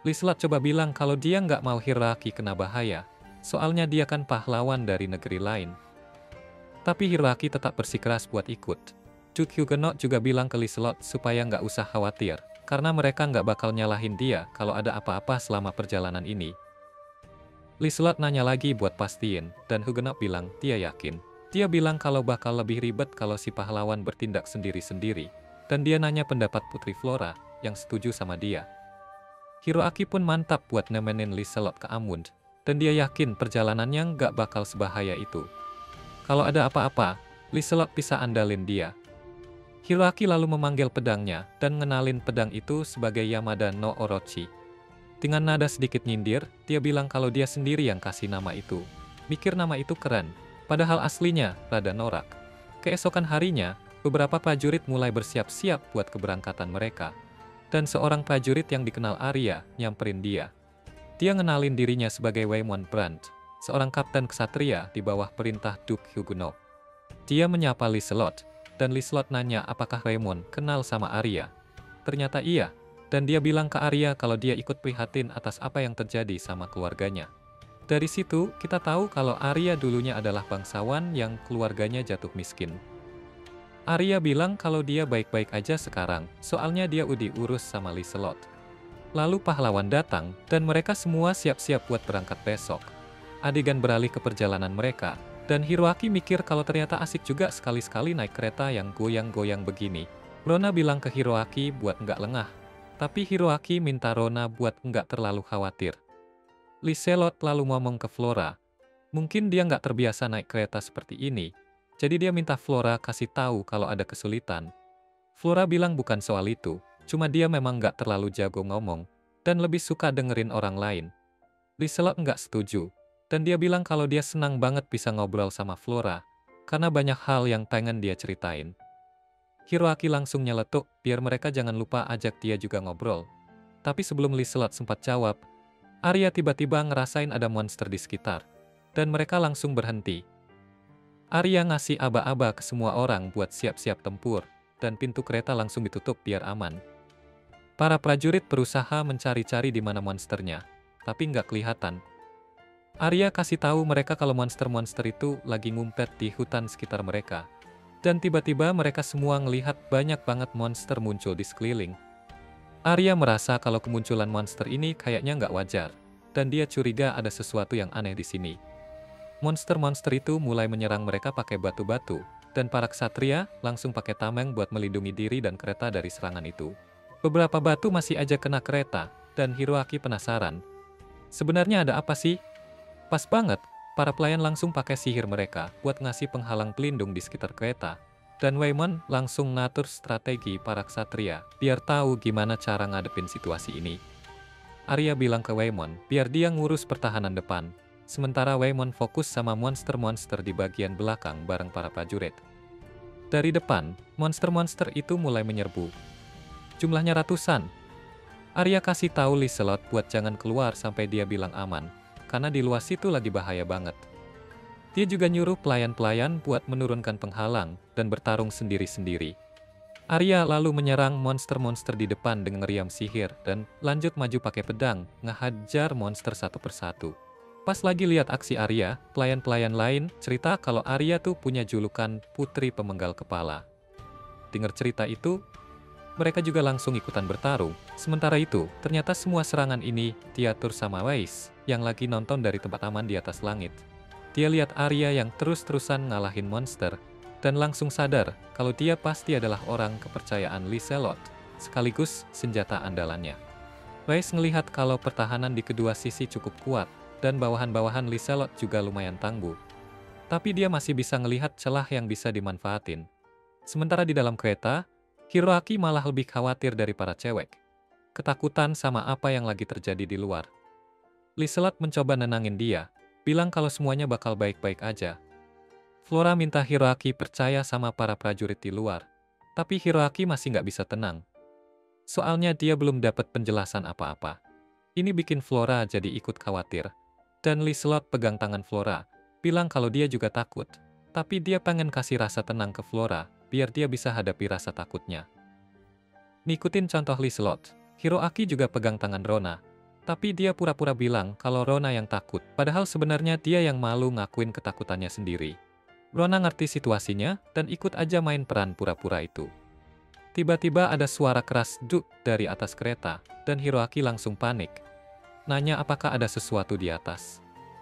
Liselot coba bilang kalau dia nggak mau Hiroaki kena bahaya, soalnya dia kan pahlawan dari negeri lain. Tapi Hiroaki tetap bersikeras buat ikut. Duke Huguenot juga bilang ke Liselot supaya nggak usah khawatir, karena mereka nggak bakal nyalahin dia kalau ada apa-apa selama perjalanan ini. Liselot nanya lagi buat pastiin, dan Huguenot bilang dia yakin. Dia bilang kalau bakal lebih ribet kalau si pahlawan bertindak sendiri-sendiri, dan dia nanya pendapat Putri Flora, yang setuju sama dia. Hiroaki pun mantap buat nemenin Liselot ke Amund, dan dia yakin perjalanannya nggak bakal sebahaya itu. Kalau ada apa-apa, Liselot bisa andalin dia. Hiroaki lalu memanggil pedangnya dan ngenalin pedang itu sebagai Yamada no Orochi. Dengan nada sedikit nyindir, dia bilang kalau dia sendiri yang kasih nama itu. Mikir nama itu keren, padahal aslinya rada norak. Keesokan harinya, beberapa prajurit mulai bersiap-siap buat keberangkatan mereka. Dan seorang prajurit yang dikenal Arya nyamperin dia. Dia ngenalin dirinya sebagai Waymon Brandt, seorang kapten ksatria di bawah perintah Duke Huguenot. Dia menyapa Liselot, dan Liselot nanya apakah Raymond kenal sama Arya. Ternyata iya, dan dia bilang ke Arya kalau dia ikut prihatin atas apa yang terjadi sama keluarganya. Dari situ, kita tahu kalau Arya dulunya adalah bangsawan yang keluarganya jatuh miskin. Arya bilang kalau dia baik-baik aja sekarang, soalnya dia udah diurus sama Liselot. Lalu pahlawan datang, dan mereka semua siap-siap buat berangkat besok. Adegan beralih ke perjalanan mereka, dan Hiroaki mikir kalau ternyata asik juga sekali-sekali naik kereta yang goyang-goyang begini. Rona bilang ke Hiroaki buat nggak lengah, tapi Hiroaki minta Rona buat nggak terlalu khawatir. Liselot lalu ngomong ke Flora. Mungkin dia nggak terbiasa naik kereta seperti ini, jadi dia minta Flora kasih tahu kalau ada kesulitan. Flora bilang bukan soal itu, cuma dia memang nggak terlalu jago ngomong, dan lebih suka dengerin orang lain. Liselot nggak setuju, dan dia bilang kalau dia senang banget bisa ngobrol sama Flora, karena banyak hal yang pengen dia ceritain. Hiroaki langsung nyeletuk, biar mereka jangan lupa ajak dia juga ngobrol. Tapi sebelum Liselot sempat jawab, Arya tiba-tiba ngerasain ada monster di sekitar, dan mereka langsung berhenti. Arya ngasih aba-aba ke semua orang buat siap-siap tempur, dan pintu kereta langsung ditutup biar aman. Para prajurit berusaha mencari-cari di mana monsternya, tapi nggak kelihatan. Arya kasih tahu mereka kalau monster-monster itu lagi ngumpet di hutan sekitar mereka. Dan tiba-tiba mereka semua ngelihat banyak banget monster muncul di sekeliling. Arya merasa kalau kemunculan monster ini kayaknya nggak wajar, dan dia curiga ada sesuatu yang aneh di sini. Monster-monster itu mulai menyerang mereka pakai batu-batu, dan para ksatria langsung pakai tameng buat melindungi diri dan kereta dari serangan itu. Beberapa batu masih aja kena kereta, dan Hiroaki penasaran. Sebenarnya ada apa sih? Pas banget, para pelayan langsung pakai sihir mereka buat ngasih penghalang pelindung di sekitar kereta. Dan Waemon langsung ngatur strategi para ksatria biar tahu gimana cara ngadepin situasi ini. Arya bilang ke Waemon biar dia ngurus pertahanan depan, sementara Waemon fokus sama monster-monster di bagian belakang bareng para prajurit. Dari depan, monster-monster itu mulai menyerbu. Jumlahnya ratusan. Arya kasih tahu Liselot buat jangan keluar sampai dia bilang aman, karena di luar situ lagi bahaya banget. Dia juga nyuruh pelayan-pelayan buat menurunkan penghalang dan bertarung sendiri-sendiri. Arya lalu menyerang monster-monster di depan dengan meriam sihir dan lanjut maju pakai pedang, ngehajar monster satu persatu. Pas lagi lihat aksi Arya, pelayan-pelayan lain cerita kalau Arya tuh punya julukan Putri Pemenggal Kepala. Dengar cerita itu, mereka juga langsung ikutan bertarung. Sementara itu, ternyata semua serangan ini diatur sama Weiss, yang lagi nonton dari tempat aman di atas langit. Dia lihat Arya yang terus-terusan ngalahin monster, dan langsung sadar kalau dia pasti adalah orang kepercayaan Liselot, sekaligus senjata andalannya. Weiss ngelihat kalau pertahanan di kedua sisi cukup kuat, dan bawahan-bawahan Liselot juga lumayan tangguh. Tapi dia masih bisa ngelihat celah yang bisa dimanfaatin. Sementara di dalam kereta, Hiroaki malah lebih khawatir dari para cewek. Ketakutan sama apa yang lagi terjadi di luar. Liselot mencoba nenangin dia, bilang kalau semuanya bakal baik-baik aja. Flora minta Hiroaki percaya sama para prajurit di luar, tapi Hiroaki masih nggak bisa tenang. Soalnya dia belum dapat penjelasan apa-apa. Ini bikin Flora jadi ikut khawatir. Dan Liselot pegang tangan Flora, bilang kalau dia juga takut. Tapi dia pengen kasih rasa tenang ke Flora, biar dia bisa hadapi rasa takutnya. Ngikutin contoh Liselot, Hiroaki juga pegang tangan Rona. Tapi dia pura-pura bilang kalau Rona yang takut, padahal sebenarnya dia yang malu ngakuin ketakutannya sendiri. Rona ngerti situasinya, dan ikut aja main peran pura-pura itu. Tiba-tiba ada suara keras duk dari atas kereta, dan Hiroaki langsung panik. Nanya apakah ada sesuatu di atas.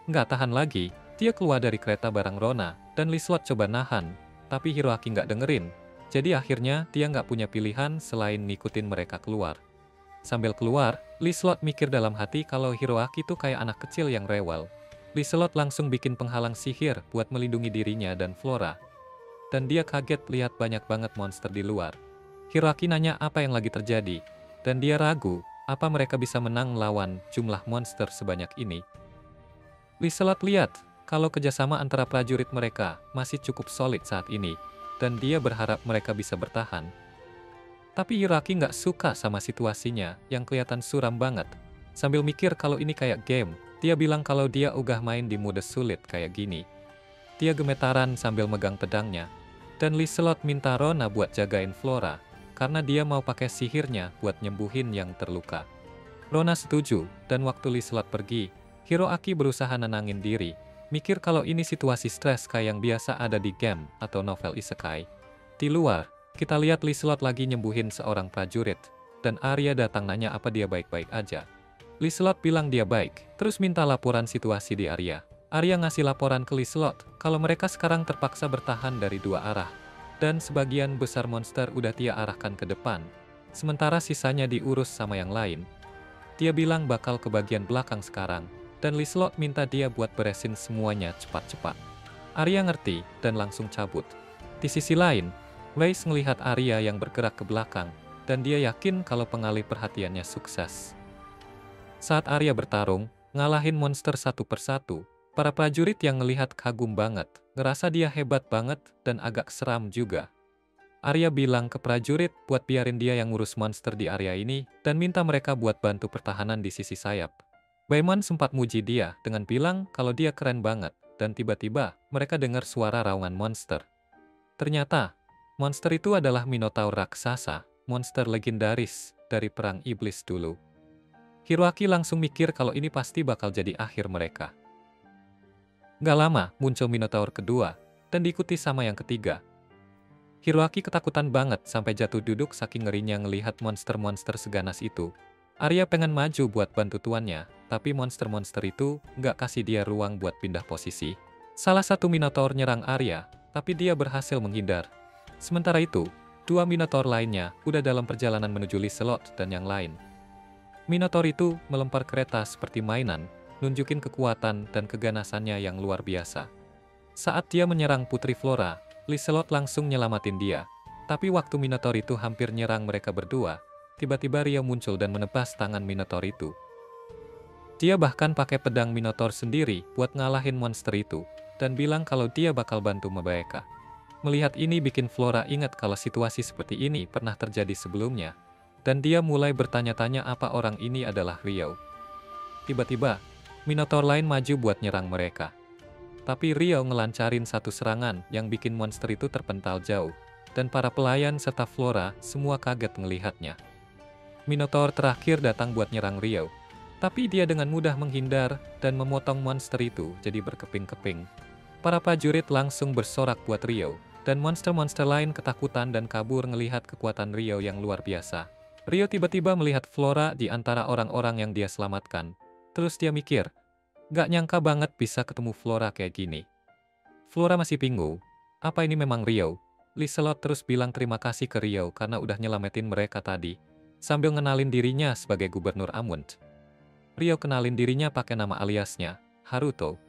Nggak tahan lagi, dia keluar dari kereta bareng Rona, dan Liselot coba nahan, tapi Hiroaki nggak dengerin. Jadi akhirnya dia nggak punya pilihan selain ngikutin mereka keluar. Sambil keluar, Liselot mikir dalam hati kalau Hiroaki tuh kayak anak kecil yang rewel. Liselot langsung bikin penghalang sihir buat melindungi dirinya dan Flora. Dan dia kaget lihat banyak banget monster di luar. Hiroaki nanya apa yang lagi terjadi, dan dia ragu apa mereka bisa menang melawan jumlah monster sebanyak ini. Liselot lihat kalau kerjasama antara prajurit mereka masih cukup solid saat ini, dan dia berharap mereka bisa bertahan. Tapi Hiroaki nggak suka sama situasinya yang kelihatan suram banget. Sambil mikir kalau ini kayak game, dia bilang kalau dia udah main di mode sulit kayak gini. Dia gemetaran sambil megang pedangnya, dan Liselot minta Rona buat jagain Flora, karena dia mau pakai sihirnya buat nyembuhin yang terluka. Rona setuju, dan waktu Liselot pergi, Hiroaki berusaha nenangin diri, mikir kalau ini situasi stres kayak yang biasa ada di game atau novel isekai. Di luar, kita lihat Liselot lagi nyembuhin seorang prajurit, dan Arya datang nanya apa dia baik-baik aja. Liselot bilang dia baik, terus minta laporan situasi di Arya. Arya ngasih laporan ke Liselot kalau mereka sekarang terpaksa bertahan dari dua arah, dan sebagian besar monster udah dia arahkan ke depan, sementara sisanya diurus sama yang lain. Dia bilang bakal ke bagian belakang sekarang, dan Liselot minta dia buat beresin semuanya cepat-cepat. Arya ngerti dan langsung cabut. Di sisi lain, Blaze melihat Arya yang bergerak ke belakang, dan dia yakin kalau pengalih perhatiannya sukses. Saat Arya bertarung, ngalahin monster satu persatu, para prajurit yang ngelihat kagum banget, ngerasa dia hebat banget dan agak seram juga. Arya bilang ke prajurit buat biarin dia yang ngurus monster di area ini dan minta mereka buat bantu pertahanan di sisi sayap. Baemon sempat muji dia dengan bilang kalau dia keren banget dan tiba-tiba mereka dengar suara raungan monster. Ternyata, monster itu adalah Minotaur raksasa, monster legendaris dari perang iblis dulu. Hiroaki langsung mikir kalau ini pasti bakal jadi akhir mereka. Gak lama, muncul Minotaur kedua dan diikuti sama yang ketiga. Hiroaki ketakutan banget sampai jatuh duduk saking ngerinya ngelihat monster-monster seganas itu. Arya pengen maju buat bantu tuannya, tapi monster-monster itu nggak kasih dia ruang buat pindah posisi. Salah satu Minotaur nyerang Arya, tapi dia berhasil menghindar. Sementara itu, dua Minotaur lainnya udah dalam perjalanan menuju Liselot dan yang lain. Minotaur itu melempar kereta seperti mainan, nunjukin kekuatan dan keganasannya yang luar biasa. Saat dia menyerang Putri Flora, Liselot langsung nyelamatin dia. Tapi waktu Minotaur itu hampir nyerang mereka berdua, tiba-tiba Rio muncul dan menebas tangan Minotaur itu. Dia bahkan pakai pedang Minotaur sendiri buat ngalahin monster itu, dan bilang kalau dia bakal bantu mereka. Melihat ini bikin Flora ingat kalau situasi seperti ini pernah terjadi sebelumnya, dan dia mulai bertanya-tanya apa orang ini adalah Rio. Tiba-tiba, Minotaur lain maju buat nyerang mereka. Tapi Rio ngelancarin satu serangan yang bikin monster itu terpental jauh, dan para pelayan serta Flora semua kaget ngelihatnya. Minotaur terakhir datang buat nyerang Rio, tapi dia dengan mudah menghindar dan memotong monster itu jadi berkeping-keping. Para prajurit langsung bersorak buat Rio, dan monster-monster lain ketakutan dan kabur ngelihat kekuatan Rio yang luar biasa. Rio tiba-tiba melihat Flora di antara orang-orang yang dia selamatkan. Terus dia mikir, gak nyangka banget bisa ketemu Flora kayak gini. Flora masih bingung, apa ini memang Rio? Liselot terus bilang terima kasih ke Rio karena udah nyelamatin mereka tadi, sambil ngenalin dirinya sebagai Gubernur Amund. Rio kenalin dirinya pakai nama aliasnya, Haruto.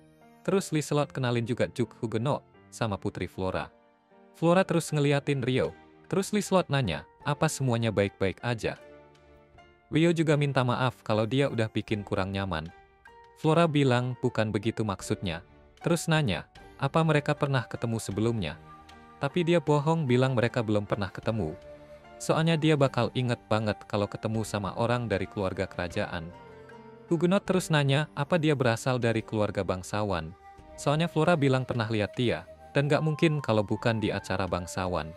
Terus Liselot kenalin juga Juk Huguenot sama Putri Flora. Flora terus ngeliatin Rio, terus Liselot nanya, apa semuanya baik-baik aja? Rio juga minta maaf kalau dia udah bikin kurang nyaman. Flora bilang bukan begitu maksudnya. Terus nanya, apa mereka pernah ketemu sebelumnya? Tapi dia bohong bilang mereka belum pernah ketemu. Soalnya dia bakal inget banget kalau ketemu sama orang dari keluarga kerajaan. Huguenot terus nanya apa dia berasal dari keluarga bangsawan. Soalnya Flora bilang pernah lihat dia, dan gak mungkin kalau bukan di acara bangsawan.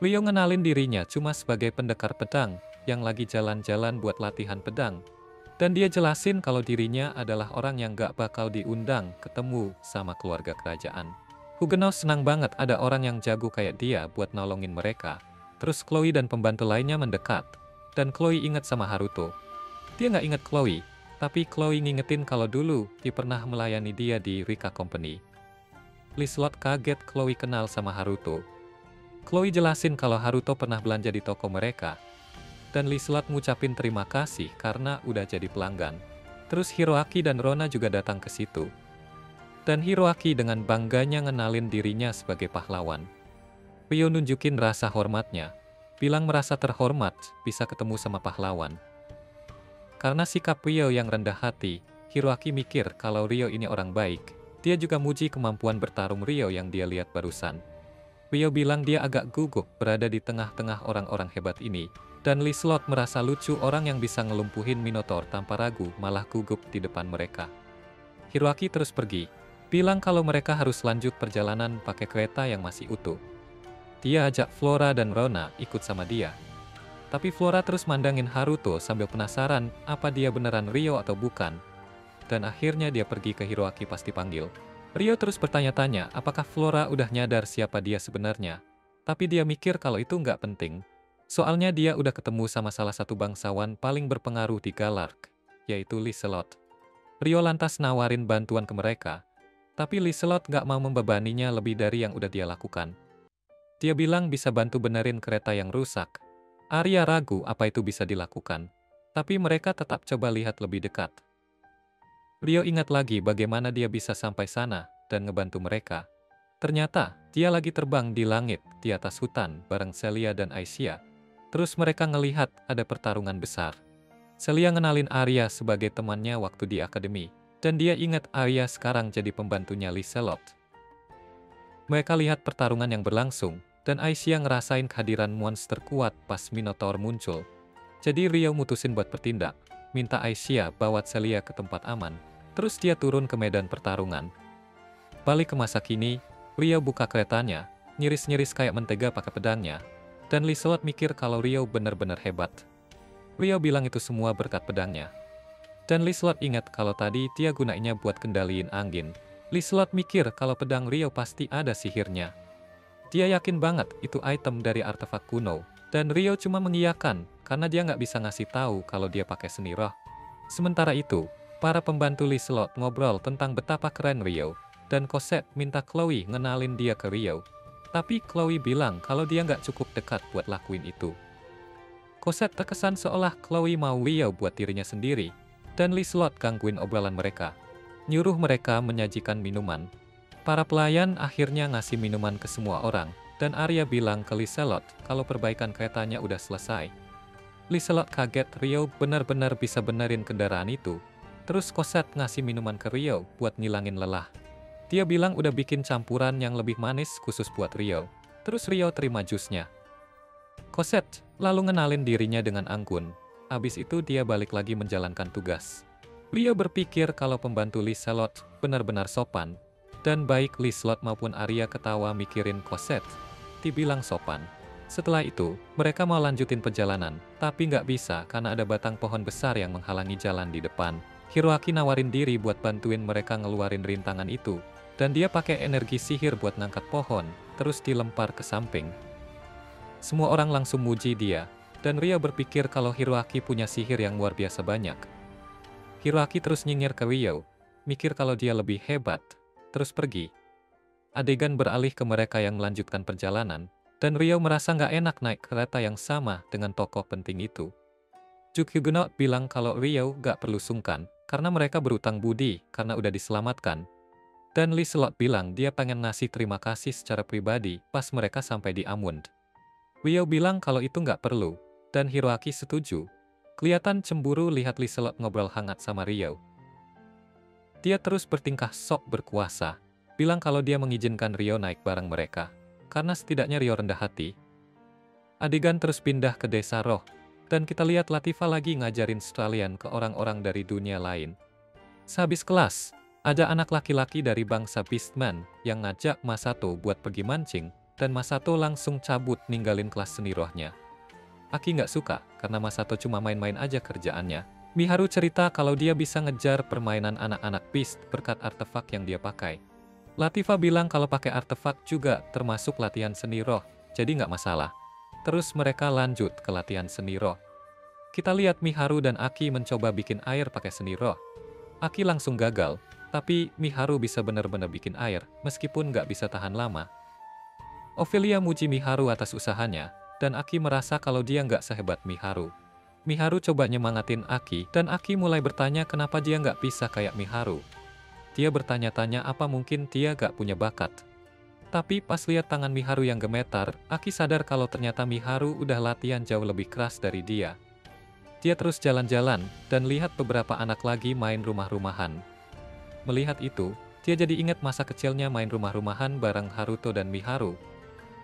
Rio ngenalin dirinya cuma sebagai pendekar pedang yang lagi jalan-jalan buat latihan pedang. Dan dia jelasin kalau dirinya adalah orang yang gak bakal diundang ketemu sama keluarga kerajaan. Huguenot senang banget ada orang yang jago kayak dia buat nolongin mereka. Terus Chloe dan pembantu lainnya mendekat. Dan Chloe inget sama Haruto. Dia gak inget Chloe, tapi Chloe ngingetin kalau dulu dia pernah melayani dia di Rika Company. Liselot kaget Chloe kenal sama Haruto. Chloe jelasin kalau Haruto pernah belanja di toko mereka. Dan Liselot ngucapin terima kasih karena udah jadi pelanggan. Terus Hiroaki dan Rona juga datang ke situ. Dan Hiroaki dengan bangganya ngenalin dirinya sebagai pahlawan. Rio nunjukin rasa hormatnya, bilang merasa terhormat bisa ketemu sama pahlawan. Karena sikap Rio yang rendah hati, Hiroaki mikir kalau Rio ini orang baik. Dia juga muji kemampuan bertarung Rio yang dia lihat barusan. Rio bilang dia agak gugup berada di tengah-tengah orang-orang hebat ini. Dan Liselot merasa lucu orang yang bisa ngelumpuhin Minotaur tanpa ragu malah gugup di depan mereka. Hiroaki terus pergi, bilang kalau mereka harus lanjut perjalanan pakai kereta yang masih utuh. Dia ajak Flora dan Rona ikut sama dia. Tapi Flora terus mandangin Haruto sambil penasaran apa dia beneran Rio atau bukan. Dan akhirnya dia pergi ke Hiroaki pas dipanggil. Rio terus bertanya-tanya apakah Flora udah nyadar siapa dia sebenarnya. Tapi dia mikir kalau itu nggak penting. Soalnya dia udah ketemu sama salah satu bangsawan paling berpengaruh di Galark, yaitu Liselot. Rio lantas nawarin bantuan ke mereka, tapi Liselot gak mau membebaninya lebih dari yang udah dia lakukan. Dia bilang bisa bantu benerin kereta yang rusak. Arya ragu apa itu bisa dilakukan, tapi mereka tetap coba lihat lebih dekat. Rio ingat lagi bagaimana dia bisa sampai sana dan ngebantu mereka. Ternyata, dia lagi terbang di langit di atas hutan bareng Celia dan Aisyah. Terus mereka ngelihat ada pertarungan besar. Celia ngenalin Arya sebagai temannya waktu di akademi. Dan dia ingat Arya sekarang jadi pembantunya Liselot. Mereka lihat pertarungan yang berlangsung, dan Aisyah ngerasain kehadiran monster kuat pas Minotaur muncul. Jadi Rio mutusin buat bertindak, minta Aisyah bawa Celia ke tempat aman. Terus dia turun ke medan pertarungan. Balik ke masa kini, Rio buka keretanya, nyiris-nyiris kayak mentega pakai pedangnya. Dan Liselot mikir kalau Rio bener-bener hebat. Rio bilang itu semua berkat pedangnya. Dan Liselot ingat kalau tadi dia gunainnya buat kendaliin angin. Liselot mikir kalau pedang Rio pasti ada sihirnya. Dia yakin banget itu item dari artefak kuno. Dan Rio cuma mengiyakan karena dia nggak bisa ngasih tahu kalau dia pakai seni roh. Sementara itu, para pembantu Liselot ngobrol tentang betapa keren Rio. Dan Cosette minta Chloe ngenalin dia ke Rio. Tapi Chloe bilang kalau dia nggak cukup dekat buat lakuin itu. Cosette terkesan seolah Chloe mau Rio buat dirinya sendiri. Dan Liselot gangguin obrolan mereka. Nyuruh mereka menyajikan minuman. Para pelayan akhirnya ngasih minuman ke semua orang. Dan Arya bilang ke Liselot kalau perbaikan keretanya udah selesai. Liselot kaget Rio benar-benar bisa benerin kendaraan itu. Terus Cosette ngasih minuman ke Rio buat ngilangin lelah. Dia bilang udah bikin campuran yang lebih manis khusus buat Rio. Terus Rio terima jusnya. Cosette lalu ngenalin dirinya dengan Anggun. Abis itu dia balik lagi menjalankan tugas. Rio berpikir kalau pembantu Liselot benar-benar sopan. Dan baik Liselot maupun Arya ketawa mikirin Cosette. Dibilang sopan. Setelah itu, mereka mau lanjutin perjalanan. Tapi nggak bisa karena ada batang pohon besar yang menghalangi jalan di depan. Hiroaki nawarin diri buat bantuin mereka ngeluarin rintangan itu. Dan dia pakai energi sihir buat ngangkat pohon, terus dilempar ke samping. Semua orang langsung muji dia. Dan Rio berpikir kalau Hiroaki punya sihir yang luar biasa banyak. Hiroaki terus nyinyir ke Rio, mikir kalau dia lebih hebat, terus pergi. Adegan beralih ke mereka yang melanjutkan perjalanan, dan Rio merasa nggak enak naik kereta yang sama dengan tokoh penting itu. Juk Huguenot bilang kalau Rio nggak perlu sungkan, karena mereka berutang budi karena udah diselamatkan. Dan Liselot bilang dia pengen ngasih terima kasih secara pribadi pas mereka sampai di Amund. Rio bilang kalau itu nggak perlu. Dan Hiroaki setuju. Kelihatan cemburu lihat Liselot ngobrol hangat sama Rio. Dia terus bertingkah sok berkuasa. Bilang kalau dia mengizinkan Rio naik bareng mereka. Karena setidaknya Rio rendah hati. Adegan terus pindah ke desa roh. Dan kita lihat Latifah lagi ngajarin sekalian ke orang-orang dari dunia lain. Sehabis kelas, ada anak laki-laki dari bangsa Beastman yang ngajak Masato buat pergi mancing. Dan Masato langsung cabut ninggalin kelas seni rohnya. Aki nggak suka, karena Masato cuma main-main aja kerjaannya. Miharu cerita kalau dia bisa ngejar permainan anak-anak Beast berkat artefak yang dia pakai. Latifah bilang kalau pakai artefak juga termasuk latihan seni roh, jadi nggak masalah. Terus mereka lanjut ke latihan seni roh. Kita lihat Miharu dan Aki mencoba bikin air pakai seni roh. Aki langsung gagal, tapi Miharu bisa benar-benar bikin air, meskipun nggak bisa tahan lama. Ophelia muji Miharu atas usahanya, dan Aki merasa kalau dia nggak sehebat Miharu. Miharu coba nyemangatin Aki, dan Aki mulai bertanya kenapa dia nggak bisa kayak Miharu. Dia bertanya-tanya apa mungkin dia nggak punya bakat. Tapi pas lihat tangan Miharu yang gemetar, Aki sadar kalau ternyata Miharu udah latihan jauh lebih keras dari dia. Dia terus jalan-jalan, dan lihat beberapa anak lagi main rumah-rumahan. Melihat itu, dia jadi ingat masa kecilnya main rumah-rumahan bareng Haruto dan Miharu.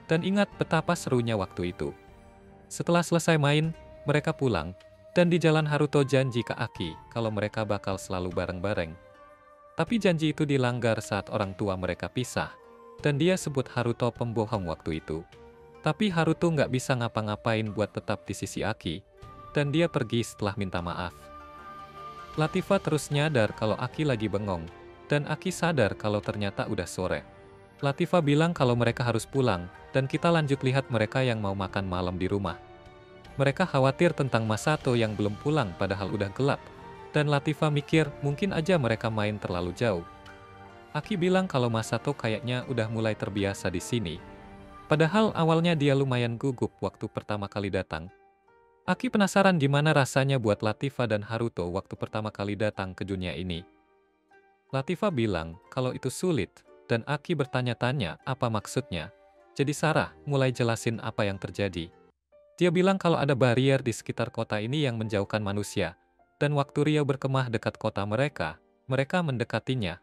Dan ingat betapa serunya waktu itu. Setelah selesai main, mereka pulang, dan di jalan Haruto janji ke Aki kalau mereka bakal selalu bareng-bareng. Tapi janji itu dilanggar saat orang tua mereka pisah, dan dia sebut Haruto pembohong waktu itu. Tapi Haruto nggak bisa ngapa-ngapain buat tetap di sisi Aki, dan dia pergi setelah minta maaf. Latifah terus nyadar kalau Aki lagi bengong, dan Aki sadar kalau ternyata udah sore. Latifah bilang kalau mereka harus pulang, dan kita lanjut lihat mereka yang mau makan malam di rumah. Mereka khawatir tentang Masato yang belum pulang padahal udah gelap. Dan Latifah mikir mungkin aja mereka main terlalu jauh. Aki bilang kalau Masato kayaknya udah mulai terbiasa di sini. Padahal awalnya dia lumayan gugup waktu pertama kali datang. Aki penasaran gimana rasanya buat Latifah dan Haruto waktu pertama kali datang ke dunia ini. Latifah bilang kalau itu sulit, dan Aki bertanya-tanya apa maksudnya. Jadi Sarah mulai jelasin apa yang terjadi. Dia bilang kalau ada barier di sekitar kota ini yang menjauhkan manusia, dan waktu Rio berkemah dekat kota mereka, mereka mendekatinya.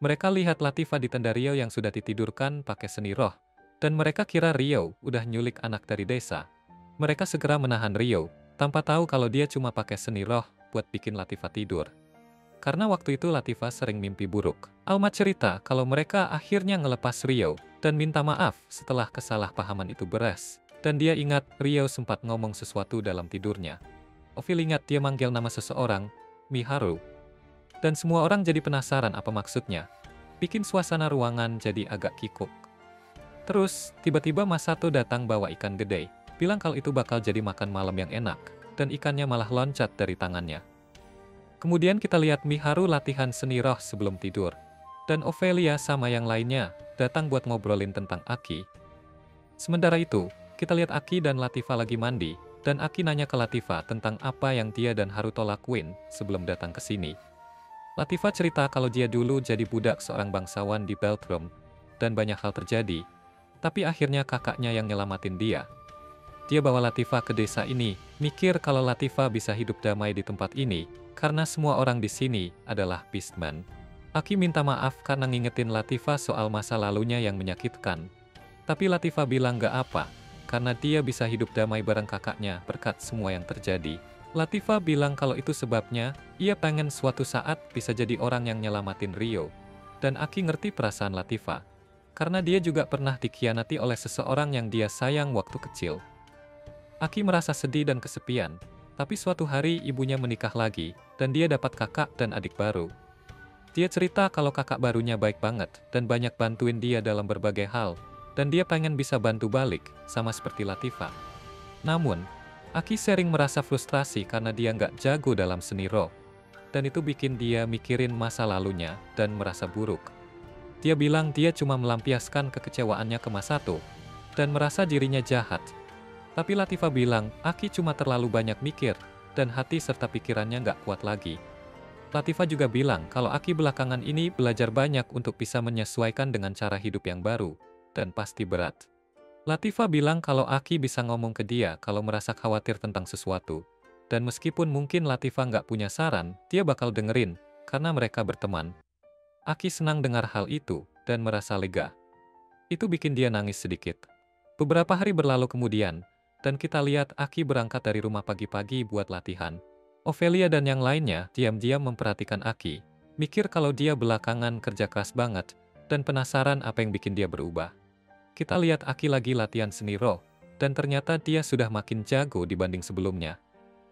Mereka lihat Latifah di tenda Rio yang sudah ditidurkan pakai seni roh, dan mereka kira Rio udah nyulik anak dari desa. Mereka segera menahan Rio, tanpa tahu kalau dia cuma pakai seni roh buat bikin Latifah tidur. Karena waktu itu Latifah sering mimpi buruk. Alma cerita kalau mereka akhirnya ngelepas Rio dan minta maaf setelah kesalahpahaman itu beres. Dan dia ingat Rio sempat ngomong sesuatu dalam tidurnya. Ophel ingat dia manggil nama seseorang, Miharu. Dan semua orang jadi penasaran apa maksudnya. Bikin suasana ruangan jadi agak kikuk. Terus, tiba-tiba Masato datang bawa ikan gede. Bilang kalau itu bakal jadi makan malam yang enak. Dan ikannya malah loncat dari tangannya. Kemudian kita lihat Miharu latihan seni roh sebelum tidur. Dan Ophelia sama yang lainnya datang buat ngobrolin tentang Aki. Sementara itu, kita lihat Aki dan Latifah lagi mandi, dan Aki nanya ke Latifah tentang apa yang dia dan Haruto lakuin sebelum datang ke sini. Latifah cerita kalau dia dulu jadi budak seorang bangsawan di Beltrum, dan banyak hal terjadi, tapi akhirnya kakaknya yang nyelamatin dia. Dia bawa Latifah ke desa ini, mikir kalau Latifah bisa hidup damai di tempat ini, karena semua orang di sini adalah Beastman. Aki minta maaf karena ngingetin Latifah soal masa lalunya yang menyakitkan. Tapi Latifah bilang gak apa, karena dia bisa hidup damai bareng kakaknya berkat semua yang terjadi. Latifah bilang kalau itu sebabnya, ia pengen suatu saat bisa jadi orang yang nyelamatin Rio. Dan Aki ngerti perasaan Latifah, karena dia juga pernah dikhianati oleh seseorang yang dia sayang waktu kecil. Aki merasa sedih dan kesepian, tapi suatu hari ibunya menikah lagi, dan dia dapat kakak dan adik baru. Dia cerita kalau kakak barunya baik banget, dan banyak bantuin dia dalam berbagai hal, dan dia pengen bisa bantu balik, sama seperti Latifah. Namun, Aki sering merasa frustrasi karena dia nggak jago dalam seni roh, dan itu bikin dia mikirin masa lalunya, dan merasa buruk. Dia bilang dia cuma melampiaskan kekecewaannya ke Masato, dan merasa dirinya jahat. Tapi Latifah bilang, Aki cuma terlalu banyak mikir, dan hati serta pikirannya nggak kuat lagi. Latifah juga bilang kalau Aki belakangan ini belajar banyak untuk bisa menyesuaikan dengan cara hidup yang baru, dan pasti berat. Latifah bilang kalau Aki bisa ngomong ke dia kalau merasa khawatir tentang sesuatu, dan meskipun mungkin Latifah nggak punya saran, dia bakal dengerin, karena mereka berteman. Aki senang dengar hal itu, dan merasa lega. Itu bikin dia nangis sedikit. Beberapa hari berlalu kemudian, dan kita lihat Aki berangkat dari rumah pagi-pagi buat latihan. Ophelia dan yang lainnya diam-diam memperhatikan Aki, mikir kalau dia belakangan kerja keras banget, dan penasaran apa yang bikin dia berubah. Kita lihat Aki lagi latihan seni roh, dan ternyata dia sudah makin jago dibanding sebelumnya.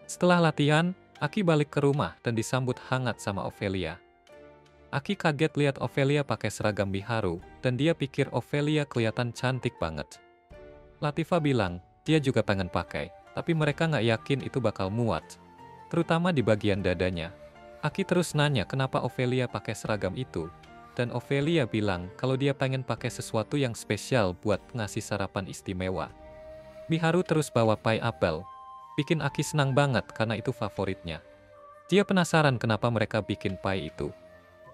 Setelah latihan, Aki balik ke rumah dan disambut hangat sama Ophelia. Aki kaget lihat Ophelia pakai seragam Miharu, dan dia pikir Ophelia kelihatan cantik banget. Latifah bilang, dia juga pengen pakai, tapi mereka nggak yakin itu bakal muat, terutama di bagian dadanya. Aki terus nanya kenapa Ophelia pakai seragam itu, dan Ophelia bilang kalau dia pengen pakai sesuatu yang spesial buat ngasih sarapan istimewa. Miharu terus bawa pai apel, bikin Aki senang banget karena itu favoritnya. Dia penasaran kenapa mereka bikin pai itu.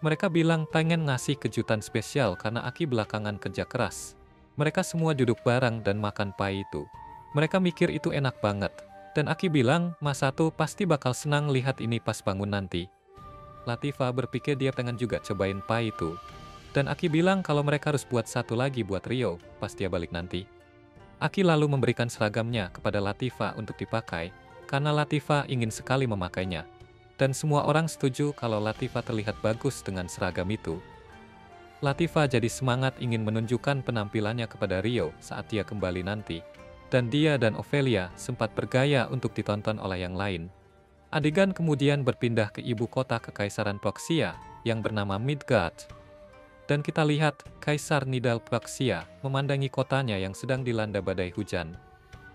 Mereka bilang pengen ngasih kejutan spesial karena Aki belakangan kerja keras. Mereka semua duduk bareng dan makan pai itu. Mereka mikir itu enak banget, dan Aki bilang Masato pasti bakal senang lihat ini pas bangun nanti. Latifah berpikir dia pengen juga cobain pai itu, dan Aki bilang kalau mereka harus buat satu lagi buat Rio pas dia balik nanti. Aki lalu memberikan seragamnya kepada Latifah untuk dipakai, karena Latifah ingin sekali memakainya, dan semua orang setuju kalau Latifah terlihat bagus dengan seragam itu. Latifah jadi semangat ingin menunjukkan penampilannya kepada Rio saat dia kembali nanti. Dan dia dan Ophelia sempat bergaya untuk ditonton oleh yang lain. Adegan kemudian berpindah ke ibu kota Kekaisaran Proxia yang bernama Midgard. Dan kita lihat Kaisar Nidal Proxia memandangi kotanya yang sedang dilanda badai hujan.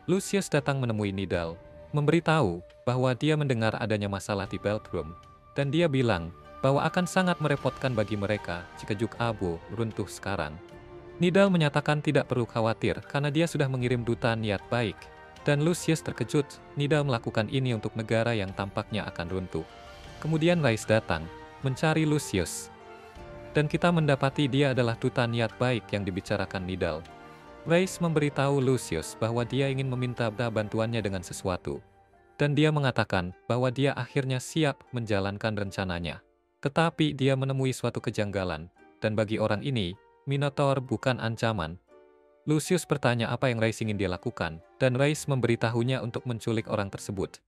Lucius datang menemui Nidal, memberitahu bahwa dia mendengar adanya masalah di Beltrum, dan dia bilang bahwa akan sangat merepotkan bagi mereka jika Juk Abu runtuh sekarang. Nidal menyatakan tidak perlu khawatir karena dia sudah mengirim duta niat baik, dan Lucius terkejut Nidal melakukan ini untuk negara yang tampaknya akan runtuh. Kemudian Rais datang, mencari Lucius, Dan kita mendapati dia adalah duta niat baik yang dibicarakan Nidal. Reis memberitahu Lucius bahwa dia ingin meminta bantuannya dengan sesuatu. Dan dia mengatakan bahwa dia akhirnya siap menjalankan rencananya. Tetapi dia menemui suatu kejanggalan, dan bagi orang ini, Minotaur bukan ancaman. Lucius bertanya apa yang Reis ingin dia lakukan, dan Reis memberitahunya untuk menculik orang tersebut.